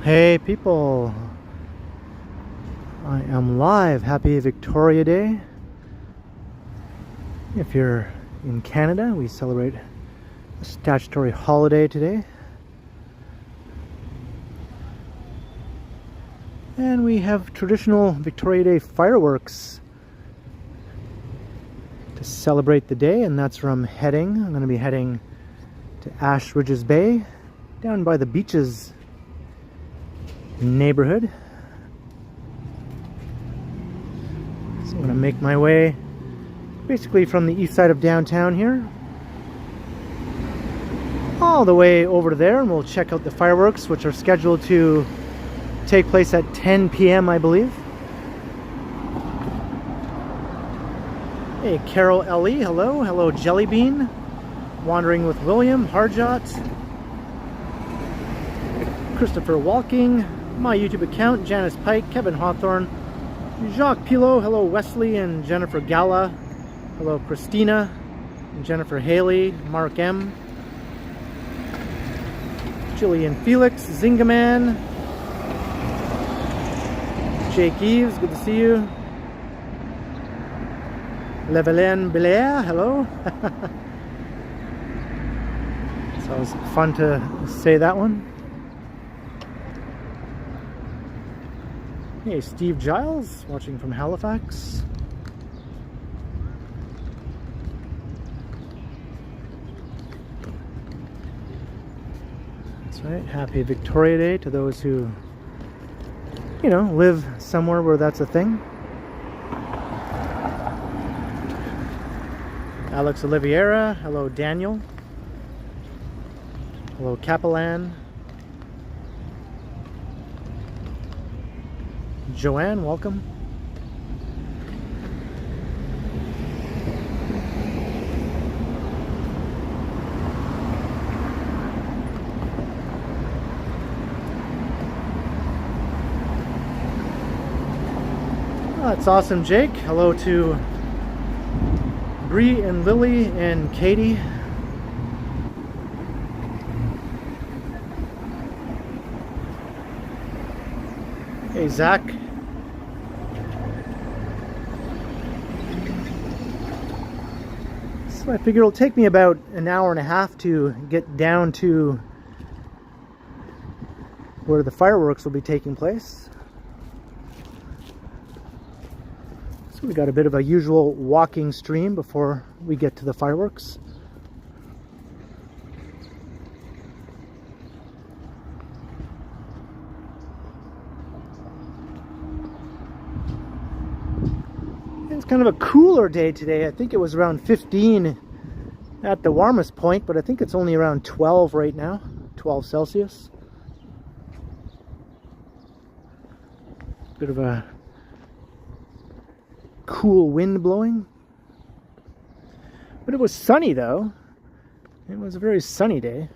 Hey people, I am live. Happy Victoria Day. If you're in Canada, we celebrate a statutory holiday today. And we have traditional Victoria Day fireworks to celebrate the day, and that's where I'm heading. I'm going to be heading to Ashbridges Bay, down by the beaches neighborhood. So I'm going to make my way basically from the east side of downtown here all the way over to there, and we'll check out the fireworks, which are scheduled to take place at 10 p.m. I believe. Hey, Carol Ellie, hello. Hello, Jellybean. Wandering with William, Harjot. Christopher Walking. My YouTube account, Janice Pike, Kevin Hawthorne, Jacques Pilot, hello Wesley and Jennifer Gala, hello Christina and Jennifer Haley, Mark M, Jillian Felix, Zingaman, Jake Eves, good to see you, Levelin Belair, hello. So it was fun to say that one. Hey, Steve Giles, watching from Halifax. That's right, happy Victoria Day to those who, live somewhere where that's a thing. Alex Oliveira, hello Daniel. Hello Capellan. Joanne, welcome. Oh, that's awesome, Jake. Hello to Bree and Lily and Katie. Hey, Zach. So I figure it'll take me about an hour and a half to get down to where the fireworks will be taking place. So we got a bit of a usual walking stream before we get to the fireworks. It's kind of a cooler day today. I think it was around 15 at the warmest point, but I think it's only around 12 right now, 12 Celsius. Bit of a cool wind blowing. But it was sunny though. It was a very sunny day.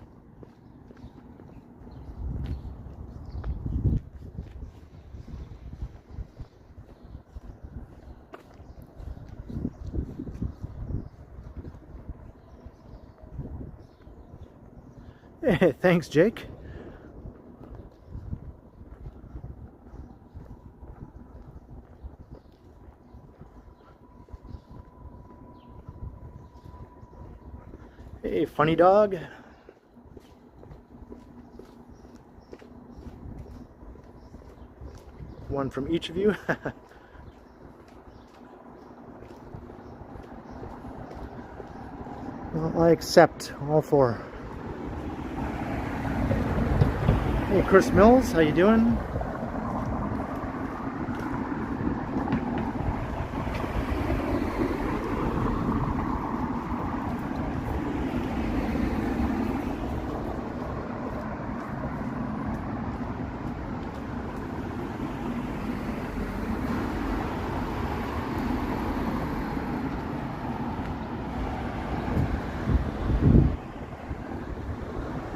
Hey, thanks, Jake. Hey, funny dog. One from each of you. Well, I accept all four. Hey, Chris Mills, how you doing?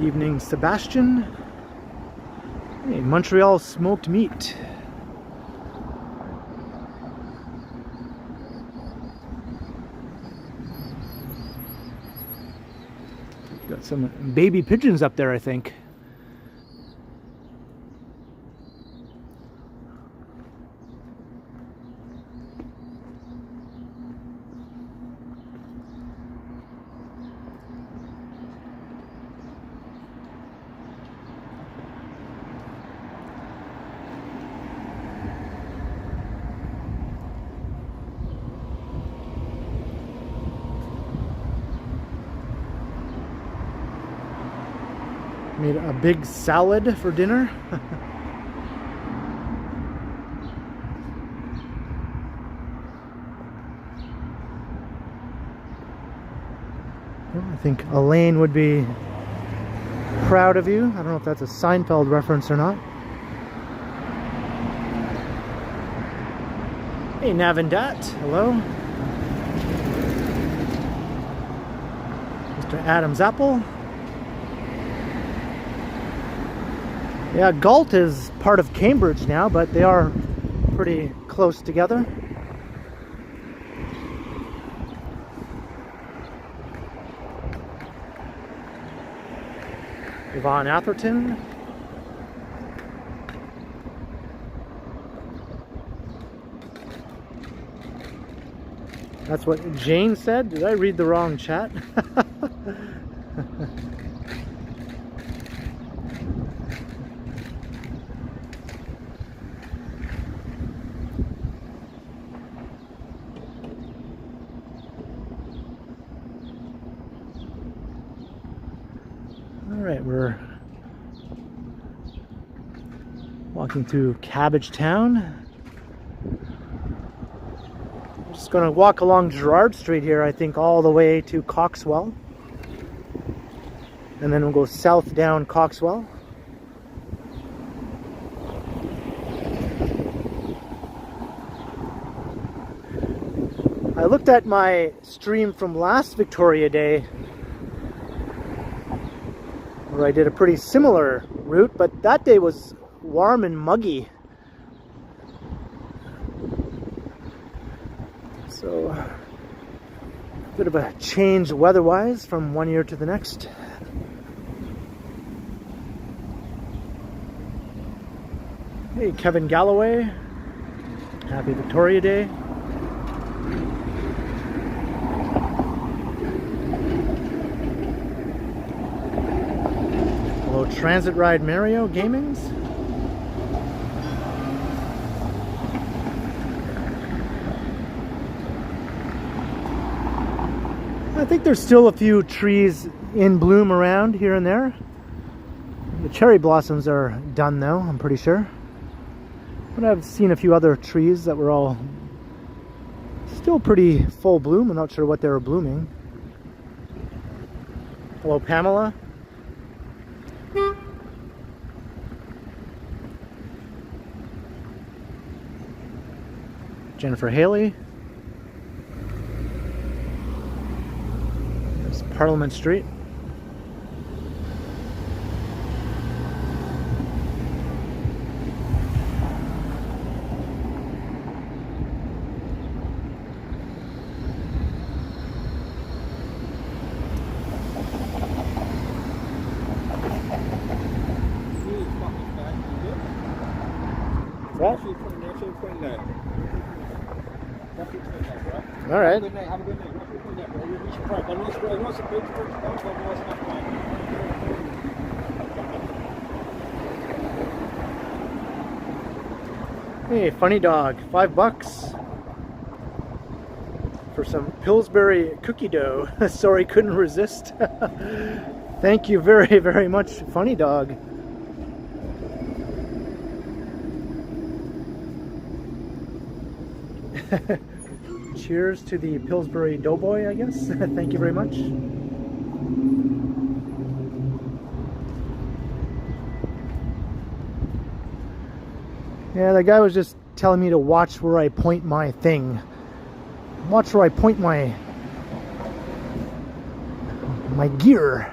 Evening, Sebastian. Hey, Montreal smoked meat. Got some baby pigeons up there, I think. Made a big salad for dinner. I think Elaine would be proud of you. I don't know if that's a Seinfeld reference or not. Hey, Navindat, hello. Mr. Adam's Apple. Yeah, Galt is part of Cambridge now, but they are pretty close together. Yvonne Atherton. That's what Jane said. Did I read the wrong chat? Alright, we're walking through Cabbagetown. I'm just going to walk along Gerrard Street here, I think, all the way to Coxwell. And then we'll go south down Coxwell. I looked at my stream from last Victoria Day, where I did a pretty similar route, but that day was warm and muggy. So, a bit of a change weather-wise from one year to the next. Hey, Kevin Galloway. Happy Victoria Day. Hello, Transit Ride Mario Gamings. I think there's still a few trees in bloom around here and there. The cherry blossoms are done though, I'm pretty sure. But I've seen a few other trees that were all still pretty full bloom. I'm not sure what they were blooming. Hello, Pamela. Jennifer Haley. There's Parliament Street. All right. Have a good night. Have a good night. You'll be surprised. I know it's a big first time, but I know it's not fun. Hey, funny dog, $5 for some Pillsbury cookie dough. Sorry, couldn't resist. Thank you very, very much, funny dog. Cheers to the Pillsbury Doughboy, I guess. Thank you very much. Yeah, the guy was just telling me to watch where I point my thing. Watch where I point my gear.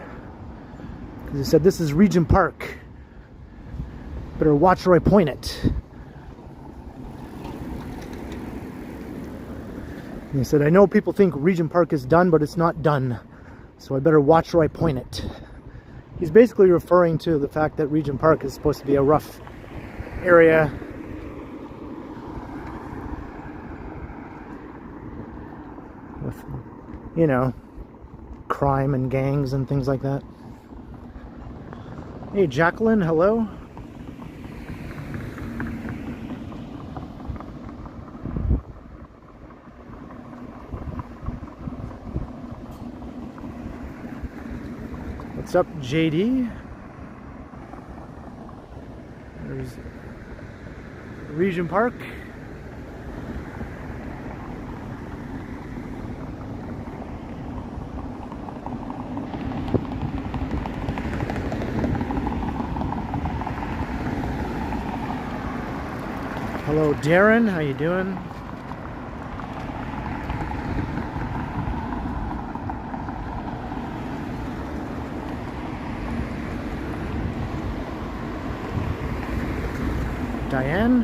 Because he said this is Regent Park. Better watch where I point it. And he said, I know people think Regent Park is done, but it's not done. So I better watch where I point it. He's basically referring to the fact that Regent Park is supposed to be a rough area. With, you know, crime and gangs and things like that. Hey, Jacqueline, hello. What's up, JD? There's Regent Park. Hello Darren, how you doing? Diane.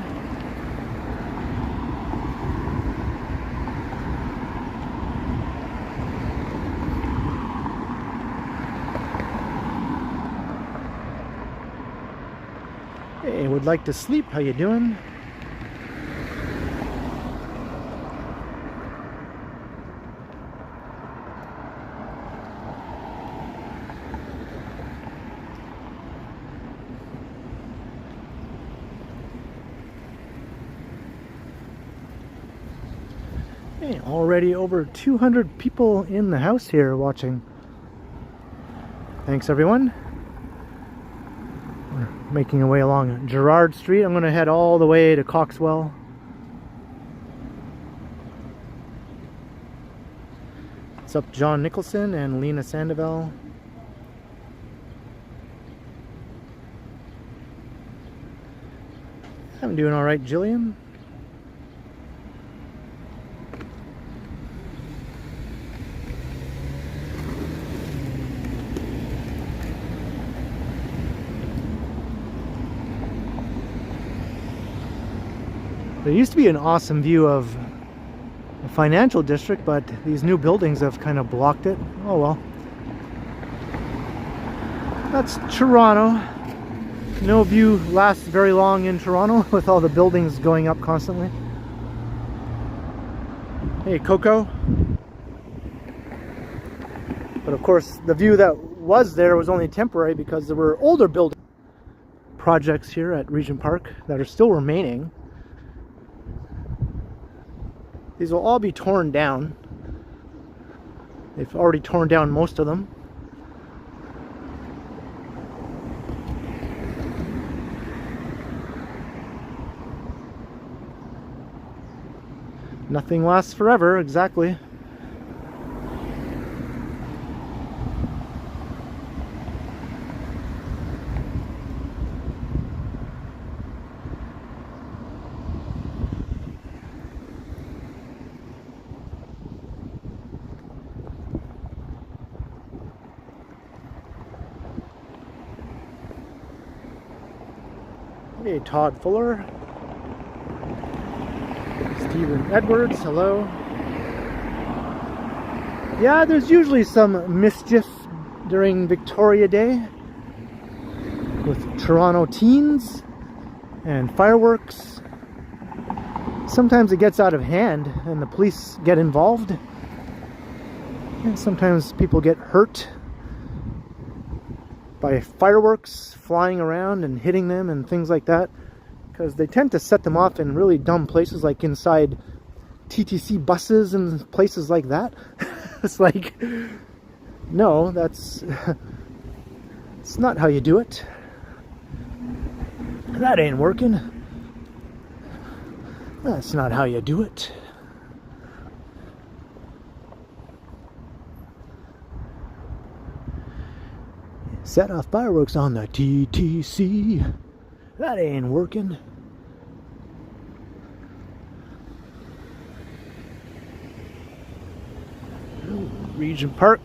Hey, would like to sleep. How you doing? Hey, already over 200 people in the house here watching. Thanks everyone. We're making our way along Gerrard Street. I'm going to head all the way to Coxwell. What's up John Nicholson and Lena Sandoval? I'm doing alright, Jillian. There used to be an awesome view of the financial district, but these new buildings have kind of blocked it. Oh well. That's Toronto. No view lasts very long in Toronto with all the buildings going up constantly. Hey Coco. But of course the view that was there was only temporary because there were older building projects here at Regent Park that are still remaining. These will all be torn down. They've already torn down most of them. Nothing lasts forever, exactly. Hey, Todd Fuller. Stephen Edwards, hello. Yeah, there's usually some mischief during Victoria Day with Toronto teens and fireworks. Sometimes it gets out of hand and the police get involved. And sometimes people get hurt by fireworks flying around and hitting them and things like that, because they tend to set them off in really dumb places, like inside TTC buses and places like that. It's like, no, that's it's not how you do it. That ain't working. That's not how you do it. Set off fireworks on the TTC. That ain't working. Regent Park.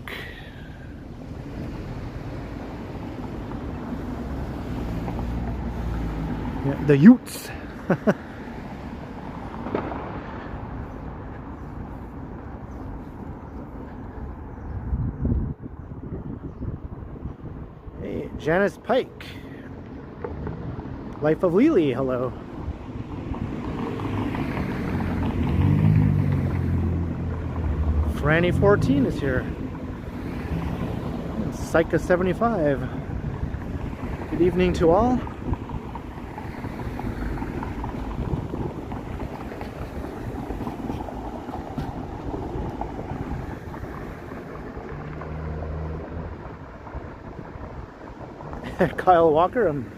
Yeah, the Utes. Hey, Janice Pike. Life of Lily, hello. Franny 14 is here. And Psycha 75. Good evening to all. Kyle Walker, I'm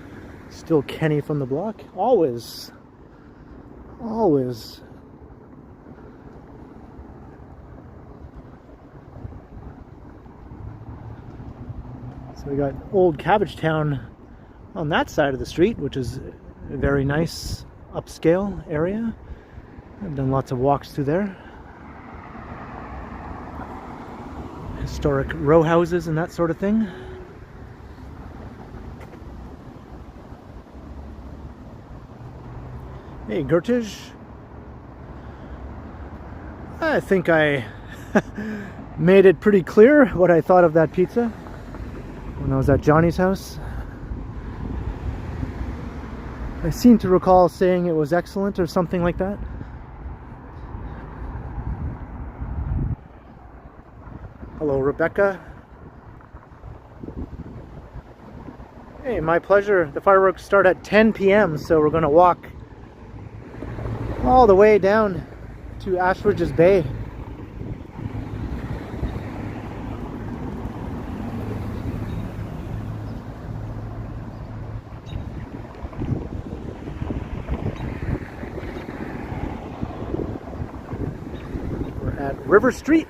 Still Kenny from the block. Always. Always. So we got Old Cabbage Town on that side of the street, which is a very nice upscale area. I've done lots of walks through there. Historic row houses and that sort of thing. Hey, Gertish. I think I made it pretty clear what I thought of that pizza when I was at Johnny's house. I seem to recall saying it was excellent or something like that. Hello, Rebecca. Hey, my pleasure. The fireworks start at 10 p.m. so we're going to walk all the way down to Ashbridges Bay. We're at River Street.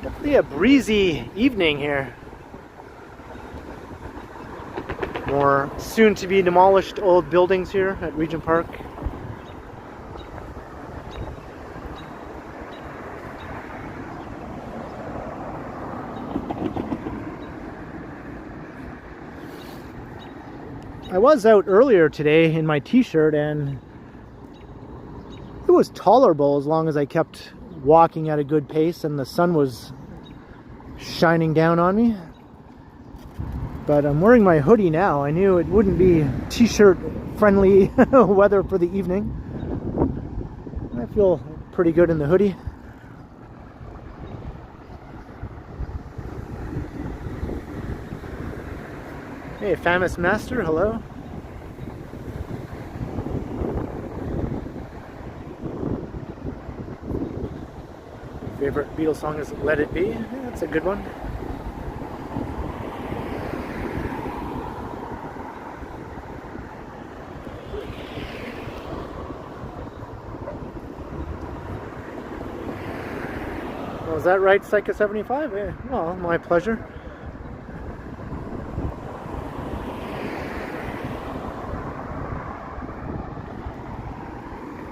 Definitely a breezy evening here. More soon to be demolished old buildings here at Regent Park. I was out earlier today in my t-shirt and it was tolerable as long as I kept walking at a good pace and the sun was shining down on me. But I'm wearing my hoodie now. I knew it wouldn't be t-shirt friendly weather for the evening. I feel pretty good in the hoodie. Hey, Famous Master, hello. Favorite Beatles song is Let It Be. Yeah, that's a good one. Was that right, Psycho 75? Yeah. Well, my pleasure.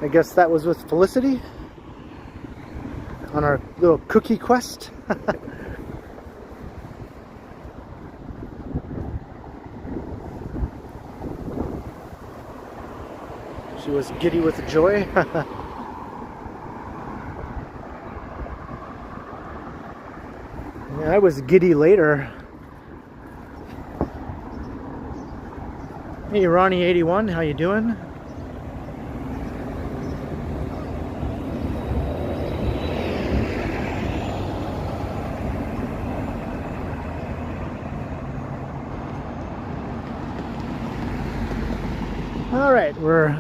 I guess that was with Felicity on our little cookie quest. She was giddy with joy. Yeah, I was giddy later. Hey, Ronnie81, how you doing? All right, we're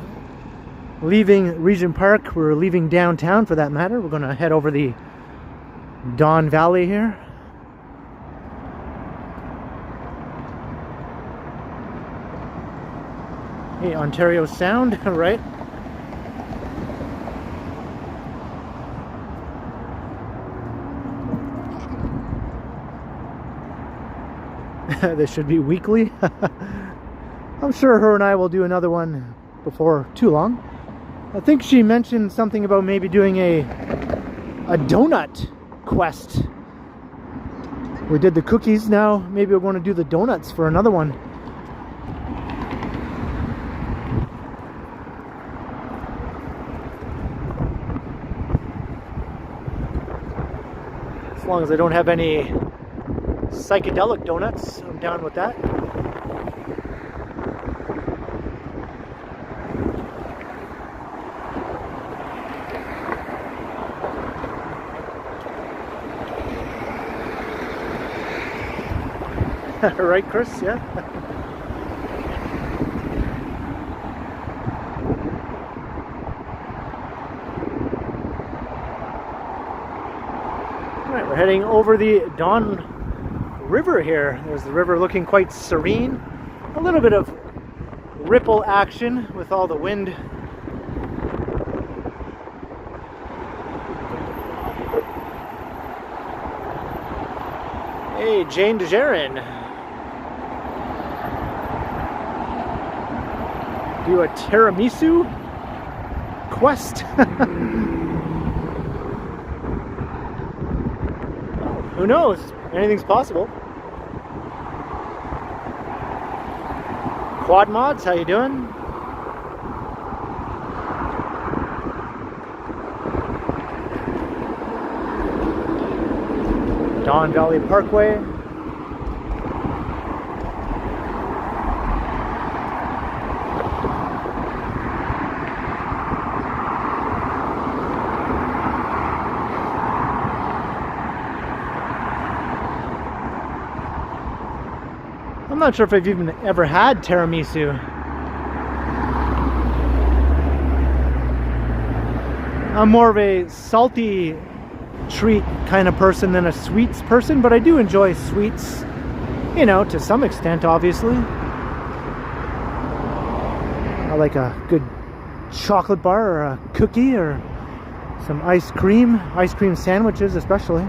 leaving Regent Park. We're leaving downtown for that matter. We're going to head over the Don Valley here. Hey, Ontario Sound, right? This should be weekly. I'm sure her and I will do another one before too long. I think she mentioned something about maybe doing a donut quest. We did the cookies, now maybe we're going to do the donuts for another one. As long as I don't have any psychedelic donuts, I'm down with that. Right, Chris? Yeah. All right, we're heading over the Don river here. There's the river looking quite serene. A little bit of ripple action with all the wind. Hey, Jane DeJaren. Do a tiramisu quest. Who knows? Anything's possible. Quad Mods, how you doing? Don Valley Parkway. I'm not sure if I've even ever had tiramisu. I'm more of a salty treat kind of person than a sweets person, but I do enjoy sweets, you know, to some extent, obviously. I like a good chocolate bar or a cookie or some ice cream sandwiches especially.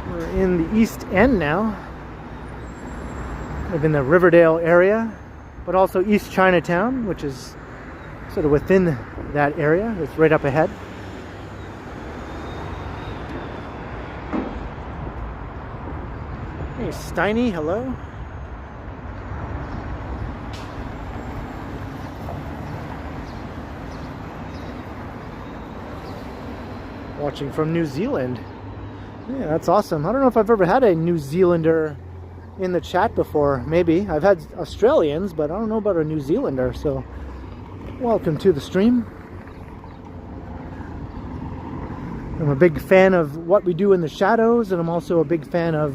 We're in the East End now. Live in the Riverdale area, but also East Chinatown, which is sort of within that area. It's right up ahead. Hey, Steiny, hello. Watching from New Zealand. Yeah, that's awesome. I don't know if I've ever had a New Zealander in the chat before. Maybe. I've had Australians, but I don't know about a New Zealander. So, welcome to the stream. I'm a big fan of what we do in the shadows, and I'm also a big fan of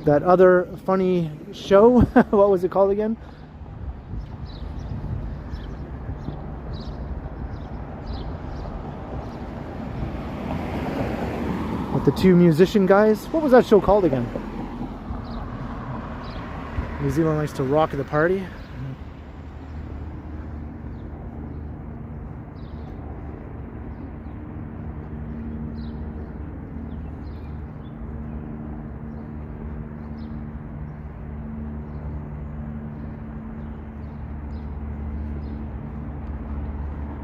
that other funny show. What was it called again? With the two musician guys. What was that show called again? New Zealand likes to rock the party.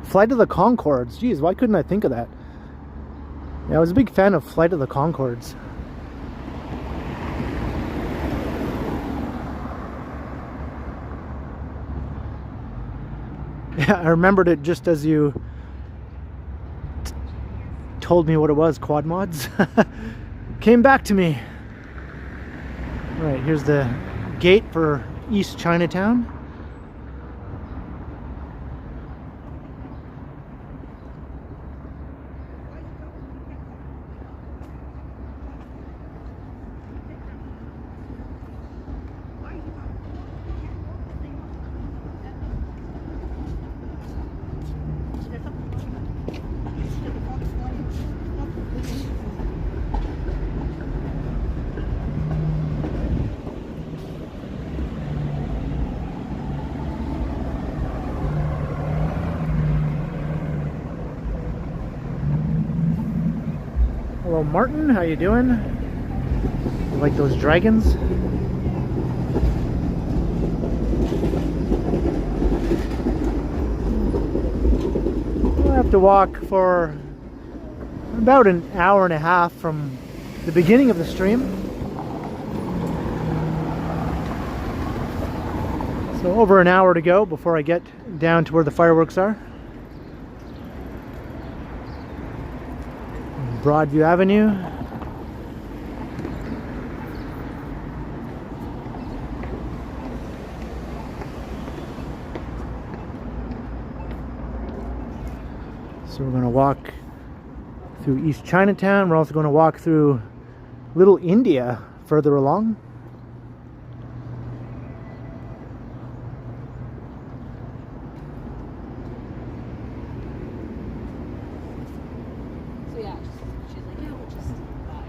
Flight of the Conchords. Geez, why couldn't I think of that? Yeah, I was a big fan of Flight of the Conchords. Yeah, I remembered it just as you told me what it was, Quad Mods. Came back to me. Right, here's the gate for East Chinatown. Hello Martin, how you doing? You like those dragons? We'll have to walk for about an hour and a half from the beginning of the stream. So So over an hour to go before I get down to where the fireworks are. Broadview Avenue. So we're going to walk through East Chinatown. We're also going to walk through Little India further along. So yeah, she's like, yeah, we'll just buy.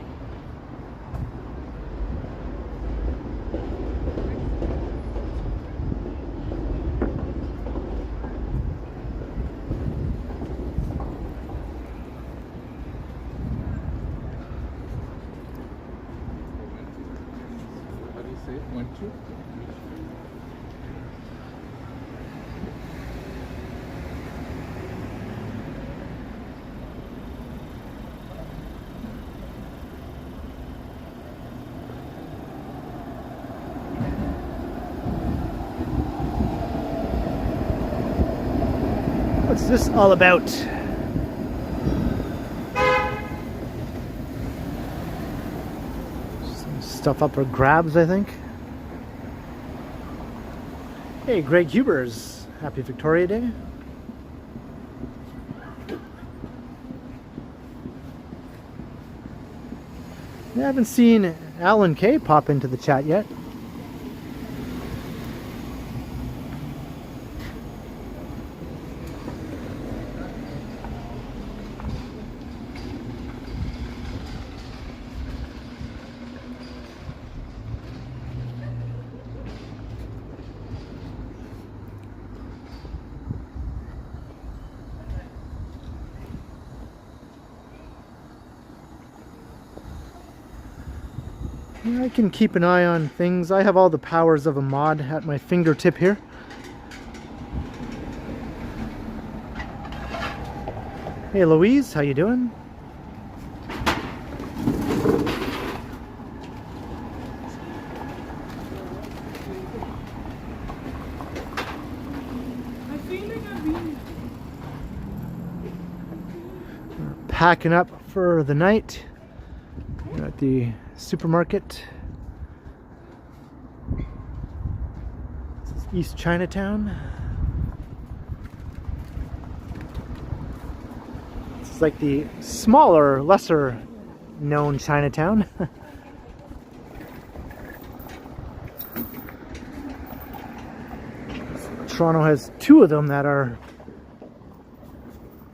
How do you say it? 1, 2? What's this all about? Some stuff up for grabs, I think. Hey, Greg Hubers. Happy Victoria Day. I haven't seen Alan K pop into the chat yet. I can keep an eye on things. I have all the powers of a mod at my fingertip here. Hey Louise, how you doing? We're packing up for the night. We're at the supermarket. This is East Chinatown. This is like the smaller, lesser known Chinatown. Toronto has two of them that are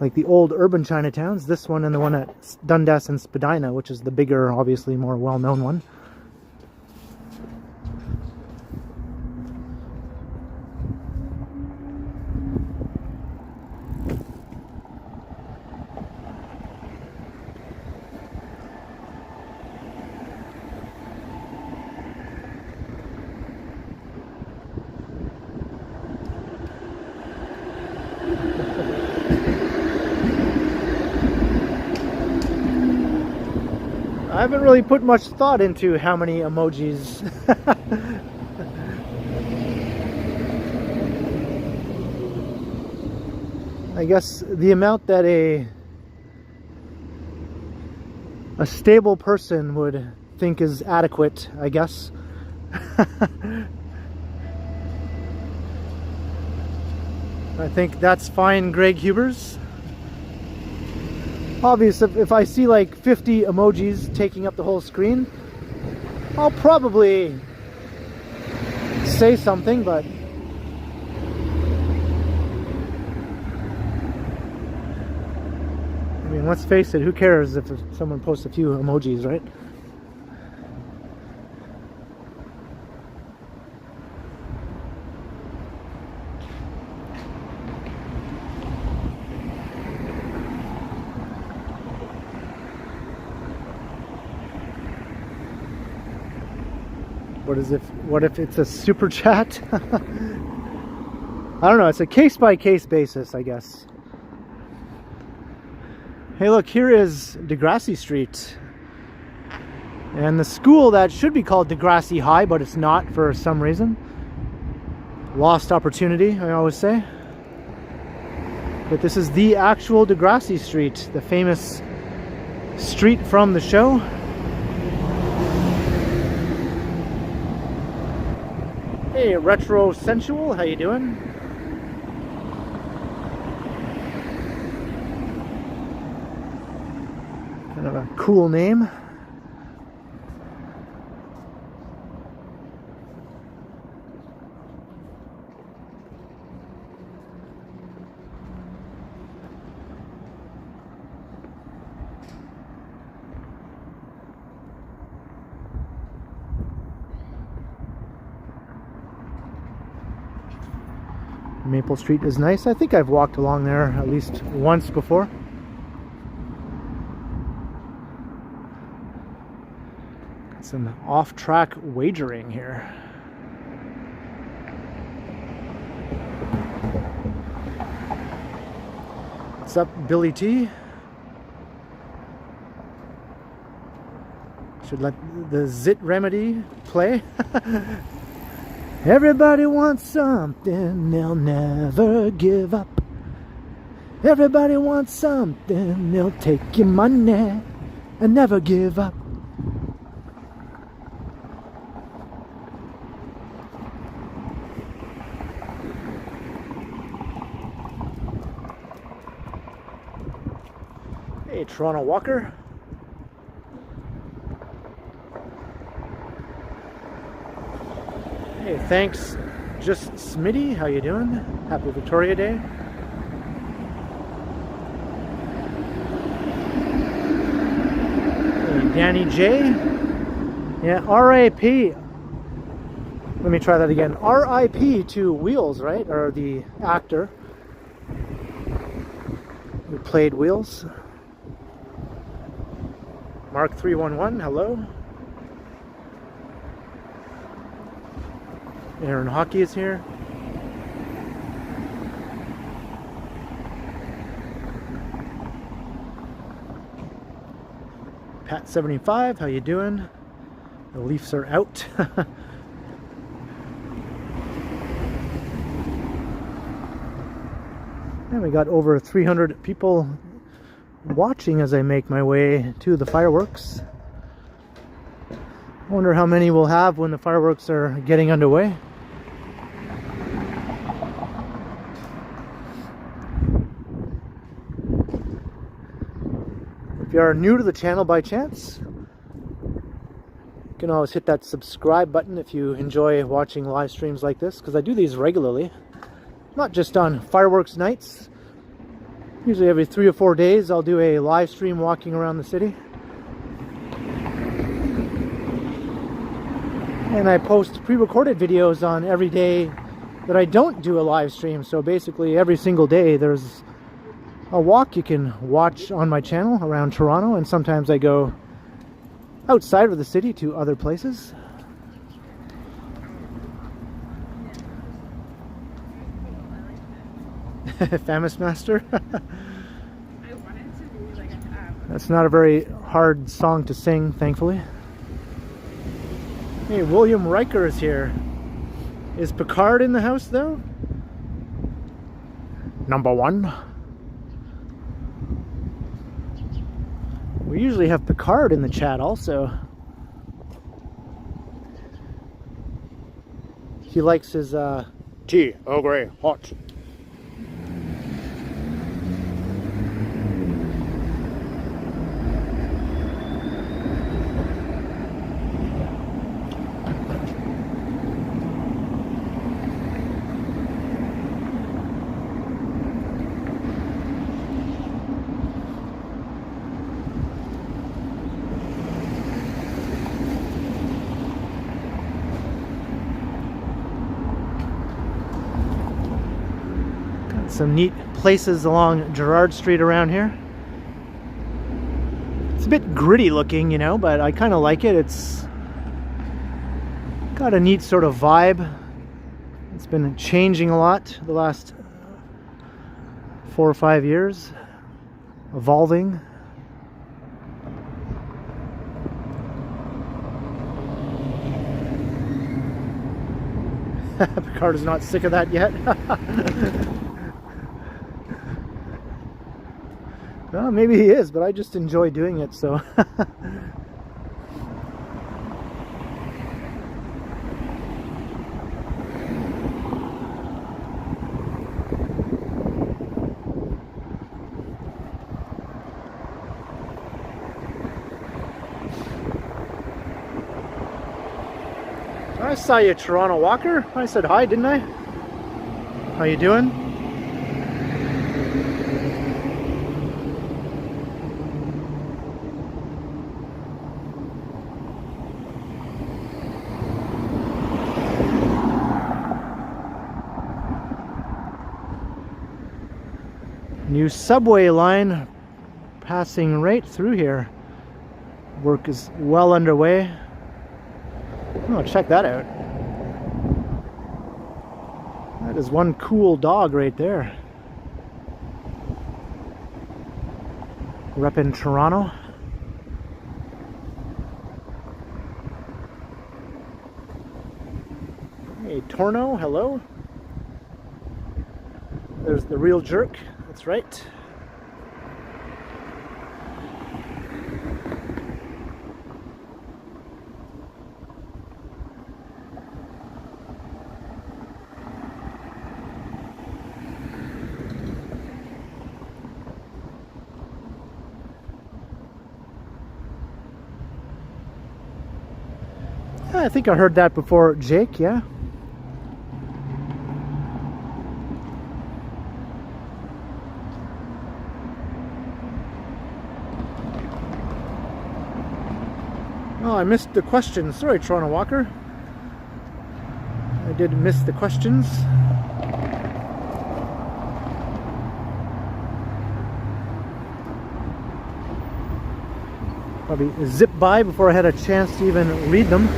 like the old urban Chinatowns, this one and the one at Dundas and Spadina, which is the bigger, obviously more well-known one. I haven't really put much thought into how many emojis. I guess the amount that a stable person would think is adequate, I guess. I think that's fine, Greg Hubers. Obviously, if I see like 50 emojis taking up the whole screen, I'll probably say something, but I mean, let's face it, who cares if someone posts a few emojis, right? What if it's a super chat? I don't know, it's a case-by-case basis, I guess. Hey look, here is Degrassi Street. And the school that should be called Degrassi High, but it's not for some reason. lost opportunity, I always say. But this is the actual Degrassi Street, the famous street from the show. Hey, Retro Sensual, how you doing? Kind of a cool name. Maple Street is nice. I think I've walked along there at least once before. Got some off-track wagering here. What's up, Billy T? Should let the Zit Remedy play. Everybody wants something, they'll never give up. Everybody wants something, they'll take your money and never give up. Hey, Toronto Walker. Hey, thanks, Just Smitty. How you doing? Happy Victoria Day. Hey, Danny J. Yeah, R.I.P. Let me try that again. R.I.P. to Wheels, right? Or the actor who played Wheels. Mark 311, hello. Aaron Hockey is here. Pat 75, how you doing? The Leafs are out. And we got over 300 people watching as I make my way to the fireworks. I wonder how many we'll have when the fireworks are getting underway. If you are new to the channel by chance, you can always hit that subscribe button if you enjoy watching live streams like this, because I do these regularly, not just on fireworks nights. Usually every 3 or 4 days I'll do a live stream walking around the city. And I post pre-recorded videos on every day that I don't do a live stream. So basically every single day there's a walk you can watch on my channel around Toronto, and sometimes I go outside of the city to other places. Famous Master. That's not a very hard song to sing, thankfully. Hey, William Riker is here. Is Picard in the house, though? Number 1. We usually have Picard in the chat also. He likes his tea, Earl Grey, hot. Some neat places along Gerrard Street around here. It's a bit gritty looking, you know, but I kind of like it. It's got a neat sort of vibe. It's been changing a lot the last 4 or 5 years, evolving. Picard is not sick of that yet. Well, maybe he is, but I just enjoy doing it, so. I saw you, Toronto Walker. I said hi, didn't I? How you doing? New subway line passing right through here. Work is well underway. Oh, check that out. That is one cool dog right there. Reppin' Toronto. Hey, Torno, hello. There's the real jerk. That's right. I think I heard that before, Jake, yeah? Oh, I missed the questions. Sorry, Toronto Walker. I did miss the questions. Probably zipped by before I had a chance to even read them.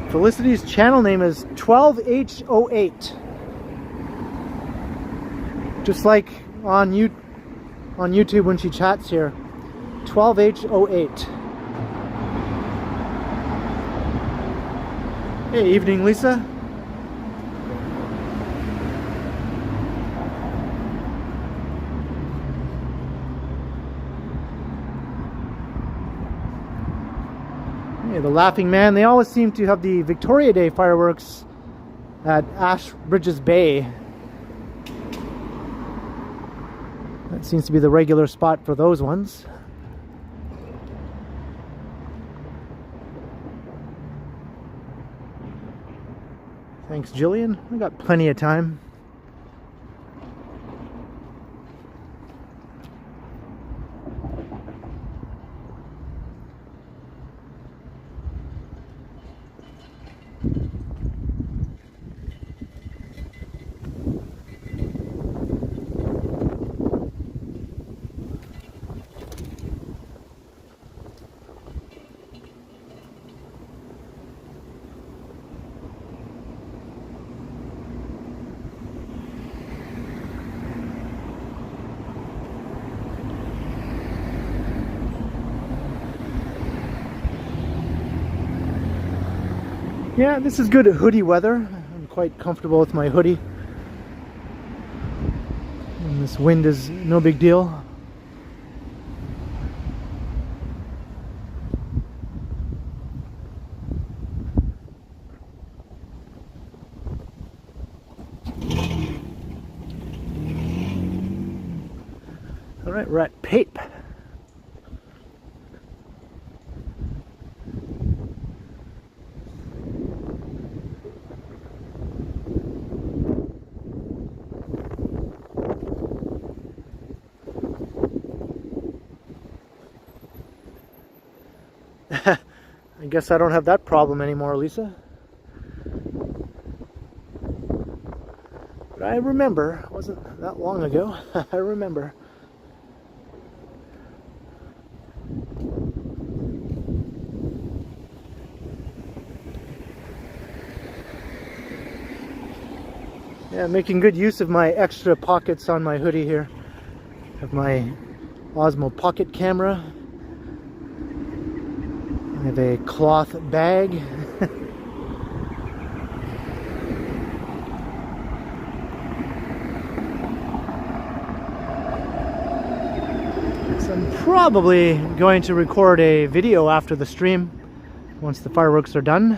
Felicity's channel name is 12H08. Just like on YouTube when she chats here. 12H08. Hey, evening, Lisa. The Laughing Man, they always seem to have the Victoria Day fireworks at Ashbridges Bay. That seems to be the regular spot for those ones. Thanks, Jillian. I got plenty of time. Yeah, this is good hoodie weather. I'm quite comfortable with my hoodie. And this wind is no big deal. All right, we're at Pape. I guess I don't have that problem anymore, Lisa. But I remember, it wasn't that long ago, I remember. Yeah, making good use of my extra pockets on my hoodie here. I have my Osmo Pocket camera. I have a cloth bag. So I'm probably going to record a video after the stream once the fireworks are done.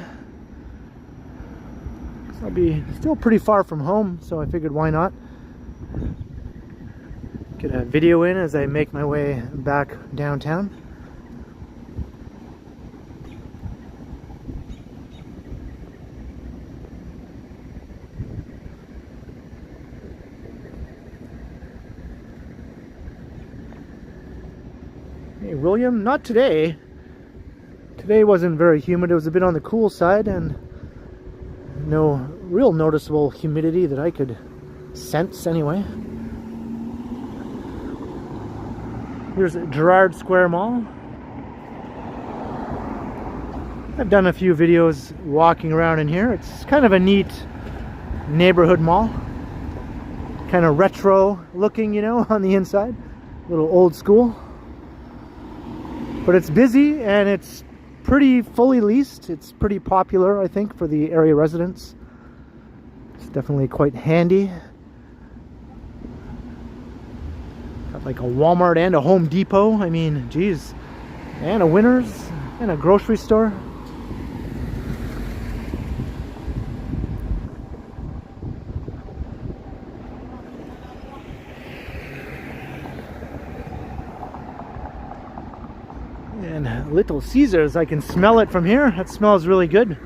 I'll be still pretty far from home, so I figured why not get a video in as I make my way back downtown. Hey William, not today. Today wasn't very humid. It was a bit on the cool side and no real noticeable humidity that I could sense anyway. Here's Gerrard Square Mall. I've done a few videos walking around in here. It's kind of a neat neighborhood mall. Kind of retro looking, you know, on the inside. A little old school. But it's busy and it's pretty fully leased. It's pretty popular, I think, for the area residents. It's definitely quite handy. Got like a Walmart and a Home Depot. I mean, geez. And a Winners and a grocery store. And Little Caesars, I can smell it from here. That smells really good.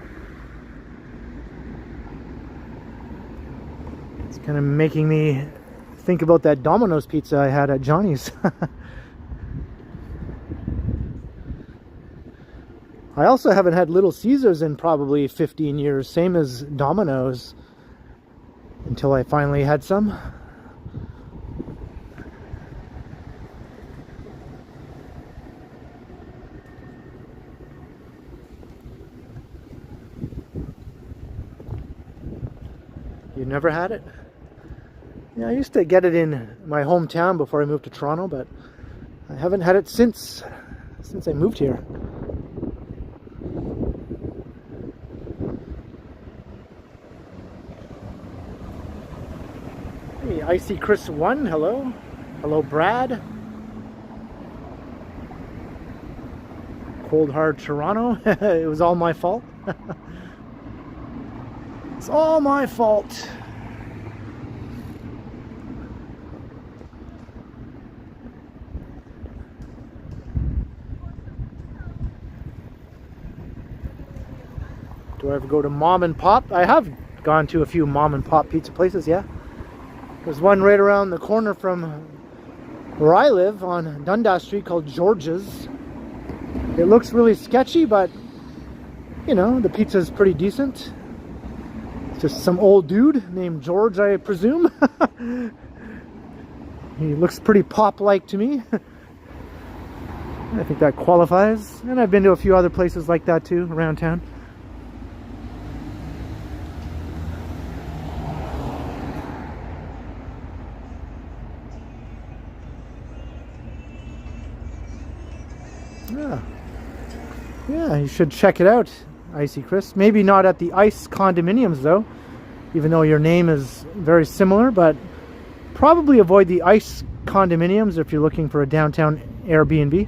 It's kind of making me think about that Domino's pizza I had at Johnny's. I also haven't had Little Caesars in probably 15 years, same as Domino's, until I finally had some. You never had it? Yeah, I used to get it in my hometown before I moved to Toronto, but I haven't had it since I moved here. Hey, Icy Chris 1, hello. Hello, Brad. Cold Hard Toronto. It was all my fault. It's all my fault. Do I ever go to mom and pop? I have gone to a few mom and pop pizza places, yeah. There's one right around the corner from where I live on Dundas Street called George's. It looks really sketchy, but you know, the pizza's pretty decent. It's just some old dude named George, I presume. He looks pretty pop-like to me. I think that qualifies. And I've been to a few other places like that too around town. Yeah, you should check it out, Icy Chris. Maybe not at the Ice condominiums though, even though your name is very similar, but probably avoid the Ice condominiums if you're looking for a downtown Airbnb.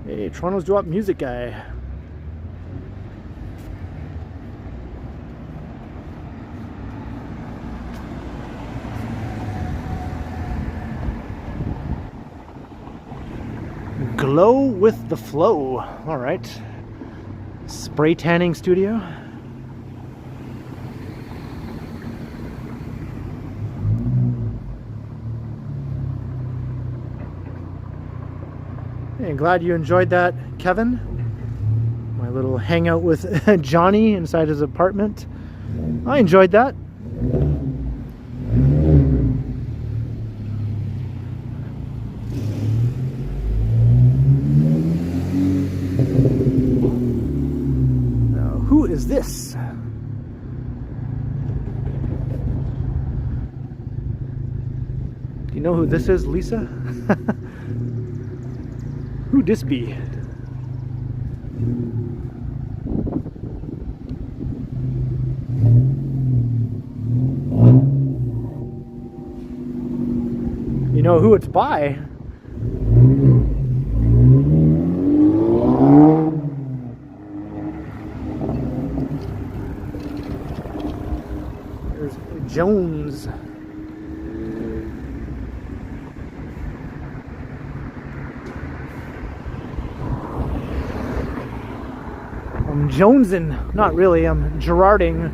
Hey, Toronto's Drop Music Guy. Glow with the flow. All right. Spray tanning studio. Hey, glad you enjoyed that, Kevin. My little hangout with Johnny inside his apartment. I enjoyed that. Who is this? know who this is, Lisa? Who this be? You know who it's by? There's Jones. I'm jonesing. Not really, I'm Gerarding.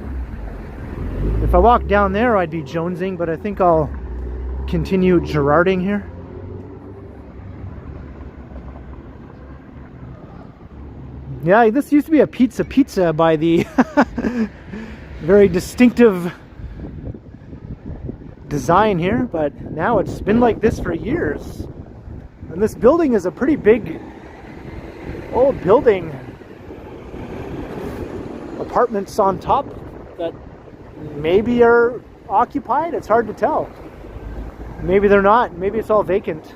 If I walk down there, I'd be jonesing, but I think I'll continue Gerarding here. Yeah, this used to be a pizza by the very distinctive design here, but now it's been like this for years. And this building is a pretty big old building. Apartments on top that maybe are occupied. It's hard to tell. Maybe they're not. Maybe it's all vacant.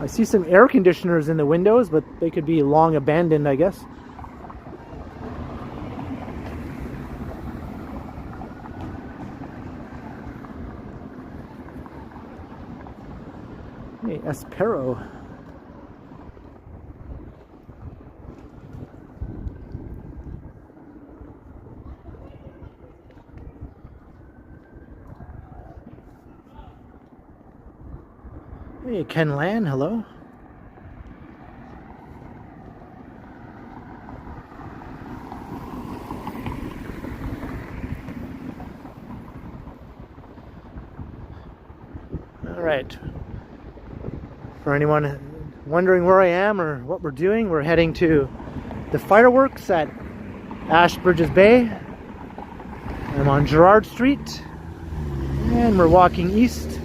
I see some air conditioners in the windows, but they could be long abandoned, I guess. Hey, Espero. Hey, Ken Lan, hello. All right. For anyone wondering where I am or what we're doing, we're heading to the fireworks at Ashbridges Bay. I'm on Gerrard Street, and we're walking east.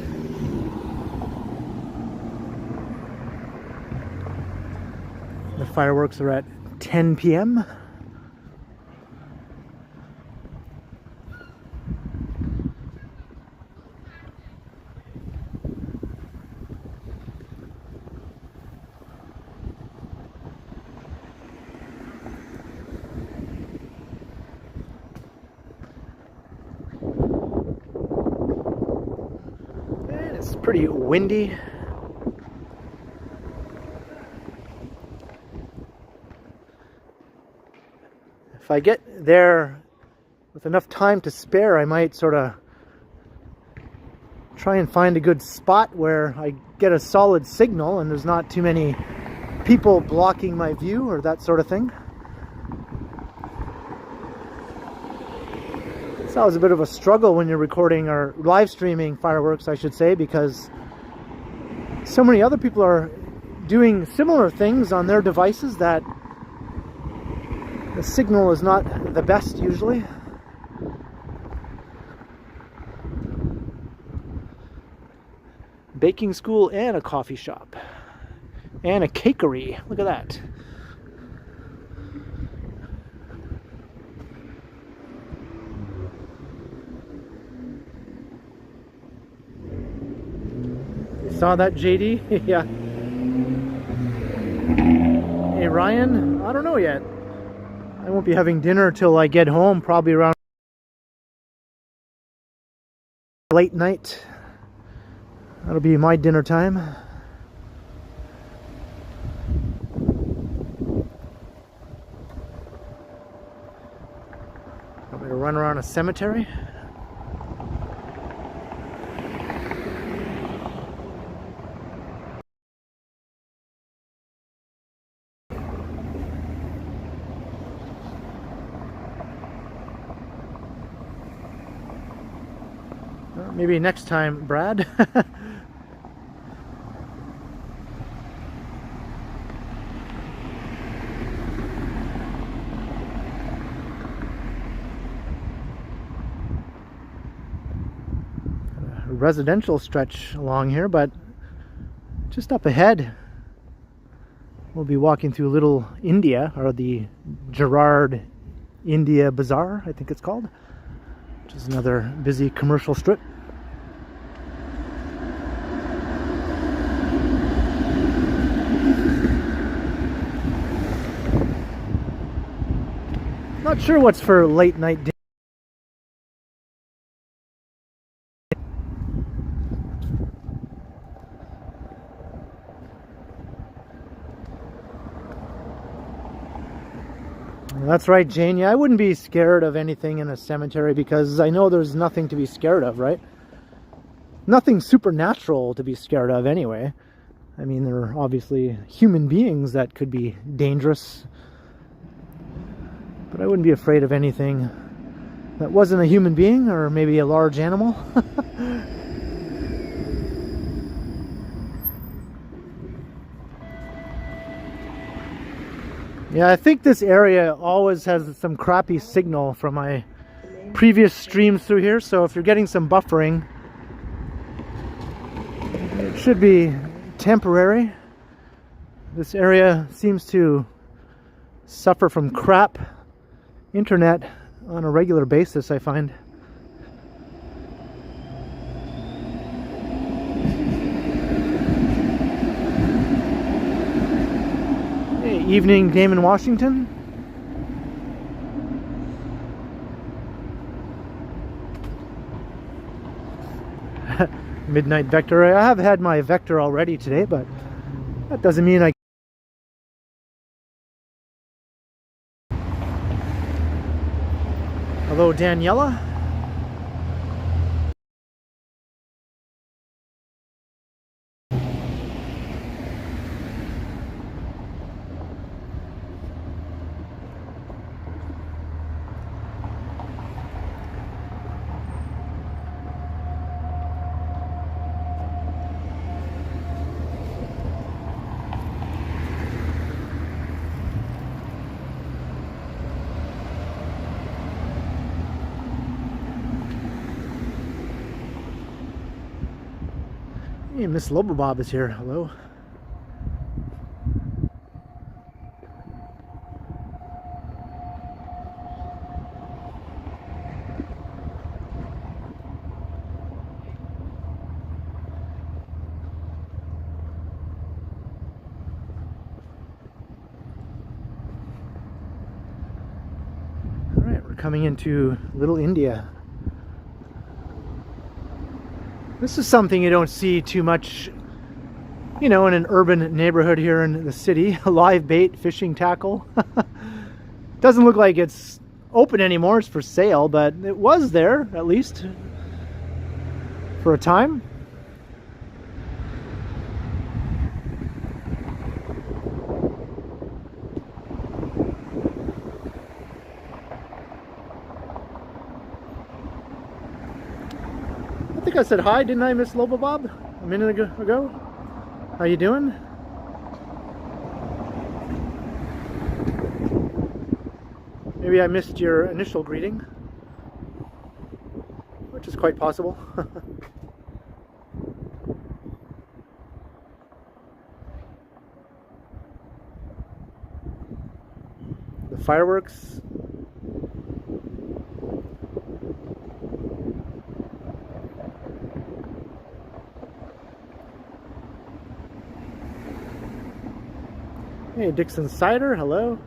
The fireworks are at 10 p.m. And it's pretty windy. If I get there with enough time to spare, I might sort of try and find a good spot where I get a solid signal and there's not too many people blocking my view or that sort of thing. It's always a bit of a struggle when you're recording or live streaming fireworks, I should say, because so many other people are doing similar things on their devices that the signal is not the best usually. Baking school and a coffee shop. And a cakery. Look at that. You saw that, JD? Yeah. Hey, Ryan? I don't know yet. I won't be having dinner till I get home, probably around late night. That'll be my dinner time. Want me to run around a cemetery? Maybe next time, Brad. A residential stretch along here, but just up ahead we'll be walking through Little India, or the Gerrard India Bazaar, I think it's called. which is another busy commercial strip. Not sure what's for late night dinner. That's right, Jane. Yeah, I wouldn't be scared of anything in a cemetery because I know there's nothing to be scared of, right? Nothing supernatural to be scared of anyway. I mean, there are obviously human beings that could be dangerous. But I wouldn't be afraid of anything that wasn't a human being or maybe a large animal. Yeah, I think this area always has some crappy signal from my previous streams through here, so if you're getting some buffering, it should be temporary. This area seems to suffer from crap internet on a regular basis, I find. Evening game in Washington. Midnight Vector. I have had my Vector already today, but that doesn't mean I... Hello, Daniela. Hey, Miss Lobobob is here. Hello. All right, we're coming into Little India. This is something you don't see too much, you know, in an urban neighborhood here in the city. Live bait fishing tackle. Doesn't look like it's open anymore. It's for sale, but it was there, at least for a time. I said hi, didn't I, Miss Lobobob? A minute ago? How you doing? Maybe I missed your initial greeting, which is quite possible. The fireworks. Hey, Dixon Cider, hello.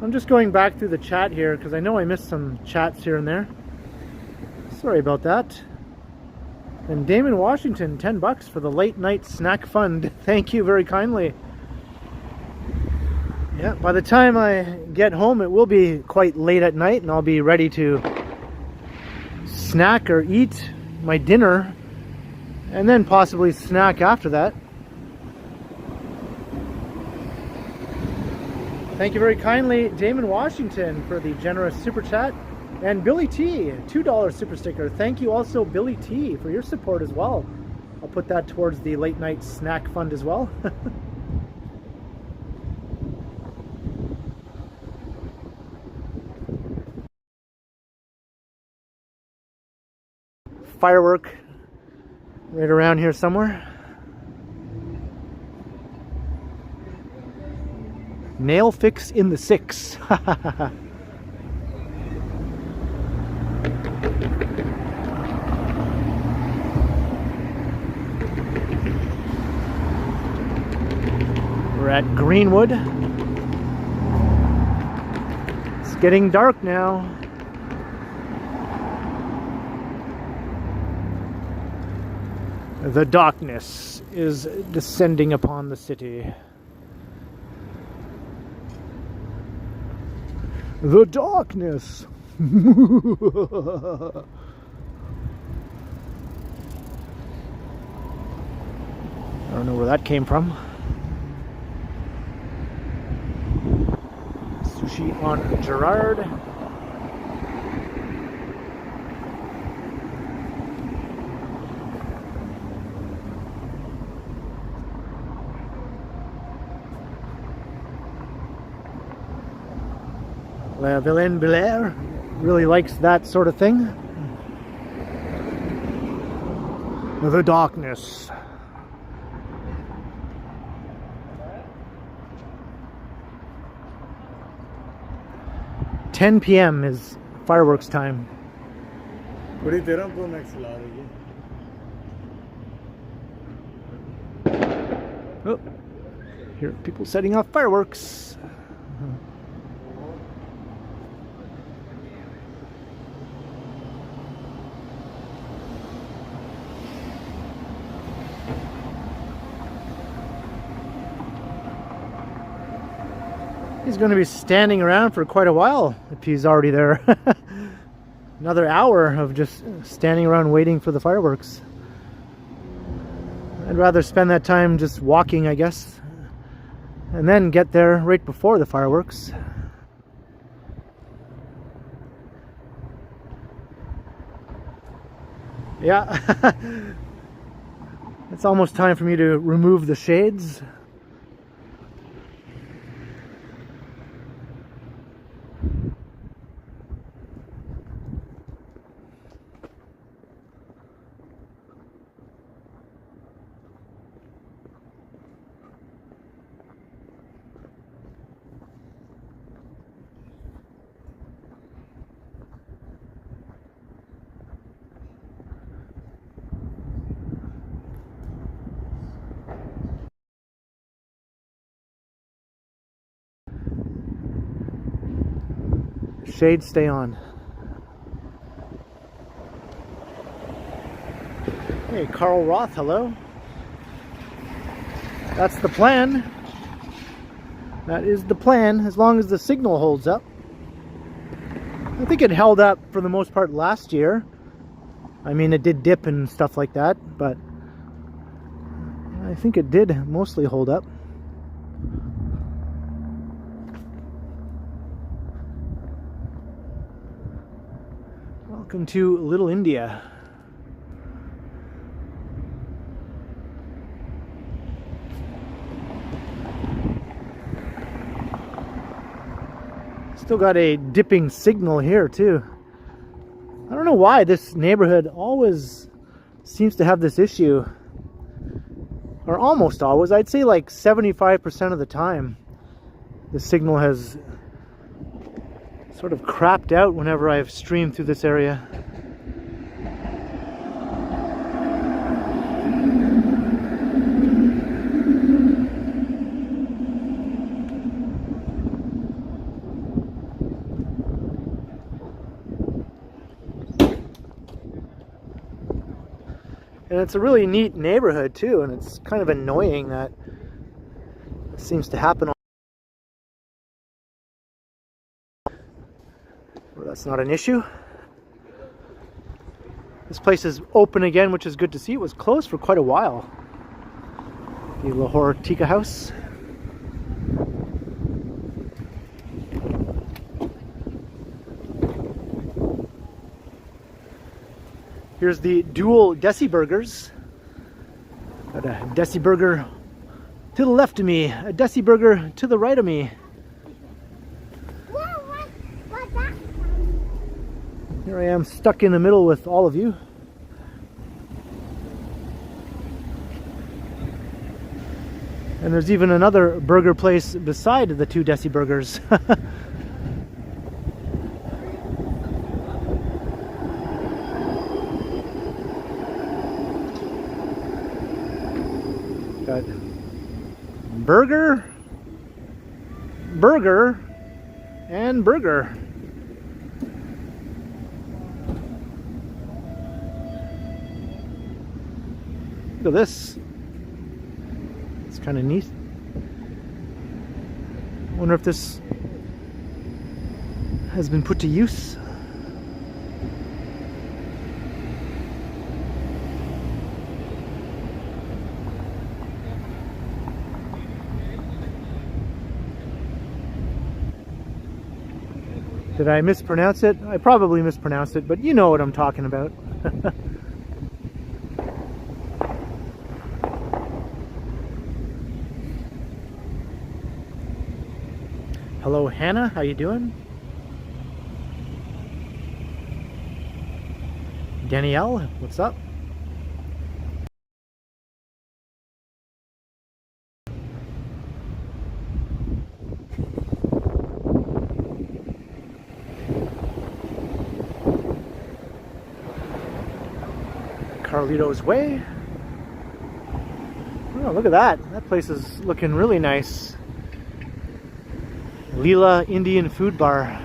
I'm just going back through the chat here because I know I missed some chats here and there. Sorry about that. And Damon Washington, $10 for the late night snack fund. Thank you very kindly. Yeah, by the time I get home, it will be quite late at night and I'll be ready to snack or eat my dinner and then possibly snack after that. Thank you very kindly, Damon Washington, for the generous super chat. And Billy T, $2 super sticker. Thank you also, Billy T, for your support as well. I'll put that towards the late night snack fund as well. Firework right around here somewhere. Nail fix in the 6. at Greenwood. It's getting dark now. The darkness is descending upon the city. The darkness. I don't know where that came from. Sushi on Gerard. La Villaine Belair really likes that sort of thing. The darkness. $10 p.m. is fireworks time. Oh, here are people setting off fireworks. He's going to be standing around for quite a while if he's already there. Another hour of just standing around waiting for the fireworks. I'd rather spend that time just walking, I guess, and then get there right before the fireworks. Yeah, it's almost time for me to remove the shades. Shades stay on. Hey, Carl Roth, hello. That's the plan. That is the plan, as long as the signal holds up. I think it held up for the most part last year. I mean, it did dip and stuff like that, but I think it did mostly hold up. Welcome to Little India. Still got a dipping signal here too. I don't know why this neighborhood always seems to have this issue. Or almost always. I'd say like 75% of the time the signal has sort of crapped out whenever I've streamed through this area. And it's a really neat neighborhood too, and it's kind of annoying that it seems to happen. Well, that's not an issue. This place is open again, which is good to see. It was closed for quite a while. The Lahore Tikka House. Here's the dual Desi burgers. Got a Desi burger to the left of me, a Desi burger to the right of me. Here I am stuck in the middle with all of you. And there's even another burger place beside the two Desi burgers. Got burger, burger and burger. Look at this. It's kind of neat. I wonder if this has been put to use. Did I mispronounce it? I probably mispronounced it, but you know what I'm talking about. Hello, Hannah. How you doing? Danielle, what's up? Carlito's Way. Oh, look at that. That place is looking really nice. Leela Indian Food Bar.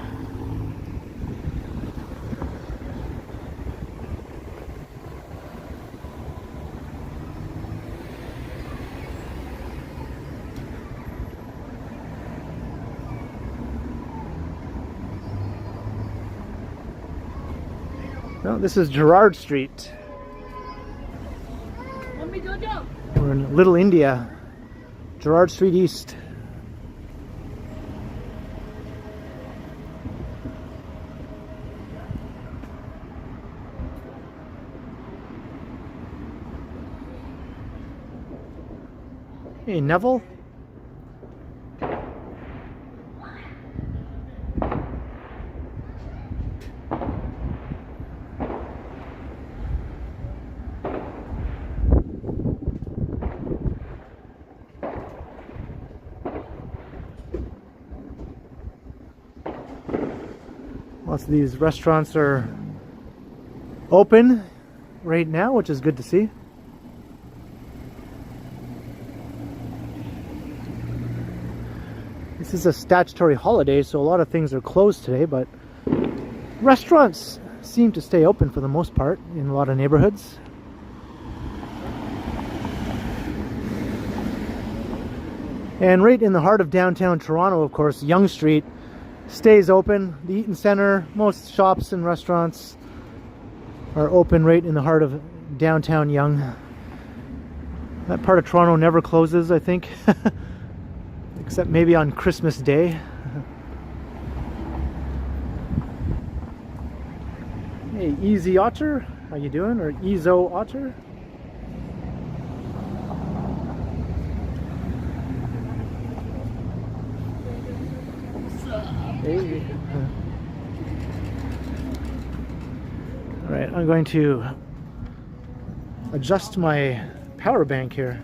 No, this is Gerrard Street. We're in Little India, Gerrard Street East. Hey, Neville. Lots of these restaurants are open right now, which is good to see. This is a statutory holiday, so a lot of things are closed today, but restaurants seem to stay open for the most part in a lot of neighborhoods. And right in the heart of downtown Toronto, of course, Yonge Street stays open. The Eaton Centre, most shops and restaurants are open right in the heart of downtown Yonge. That part of Toronto never closes, I think. Except maybe on Christmas Day. Hey, Easy Otter, how you doing? Or Ezo Otter? Hey. All right, I'm going to adjust my power bank here.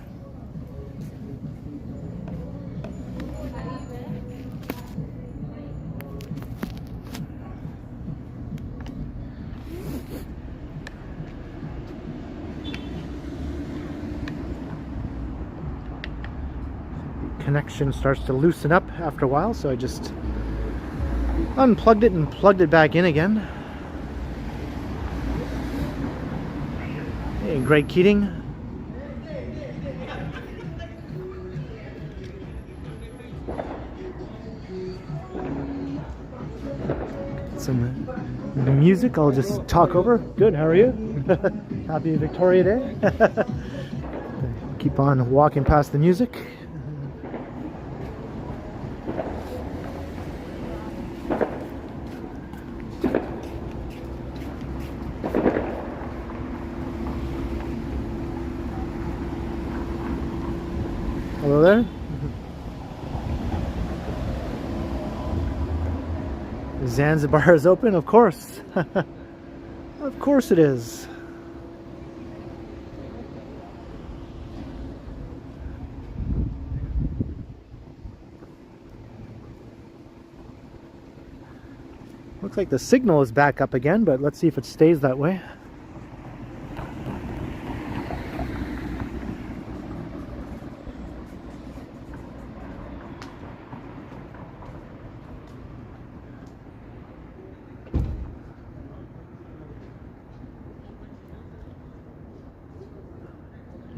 Connection starts to loosen up after a while, so I just unplugged it and plugged it back in again. Hey, Greg Keating. Some music I'll just talk over. Good, how are you? Happy Victoria Day. Keep on walking past the music. Hello there. Zanzibar is open, of course. Of course it is. Looks like the signal is back up again, but let's see if it stays that way.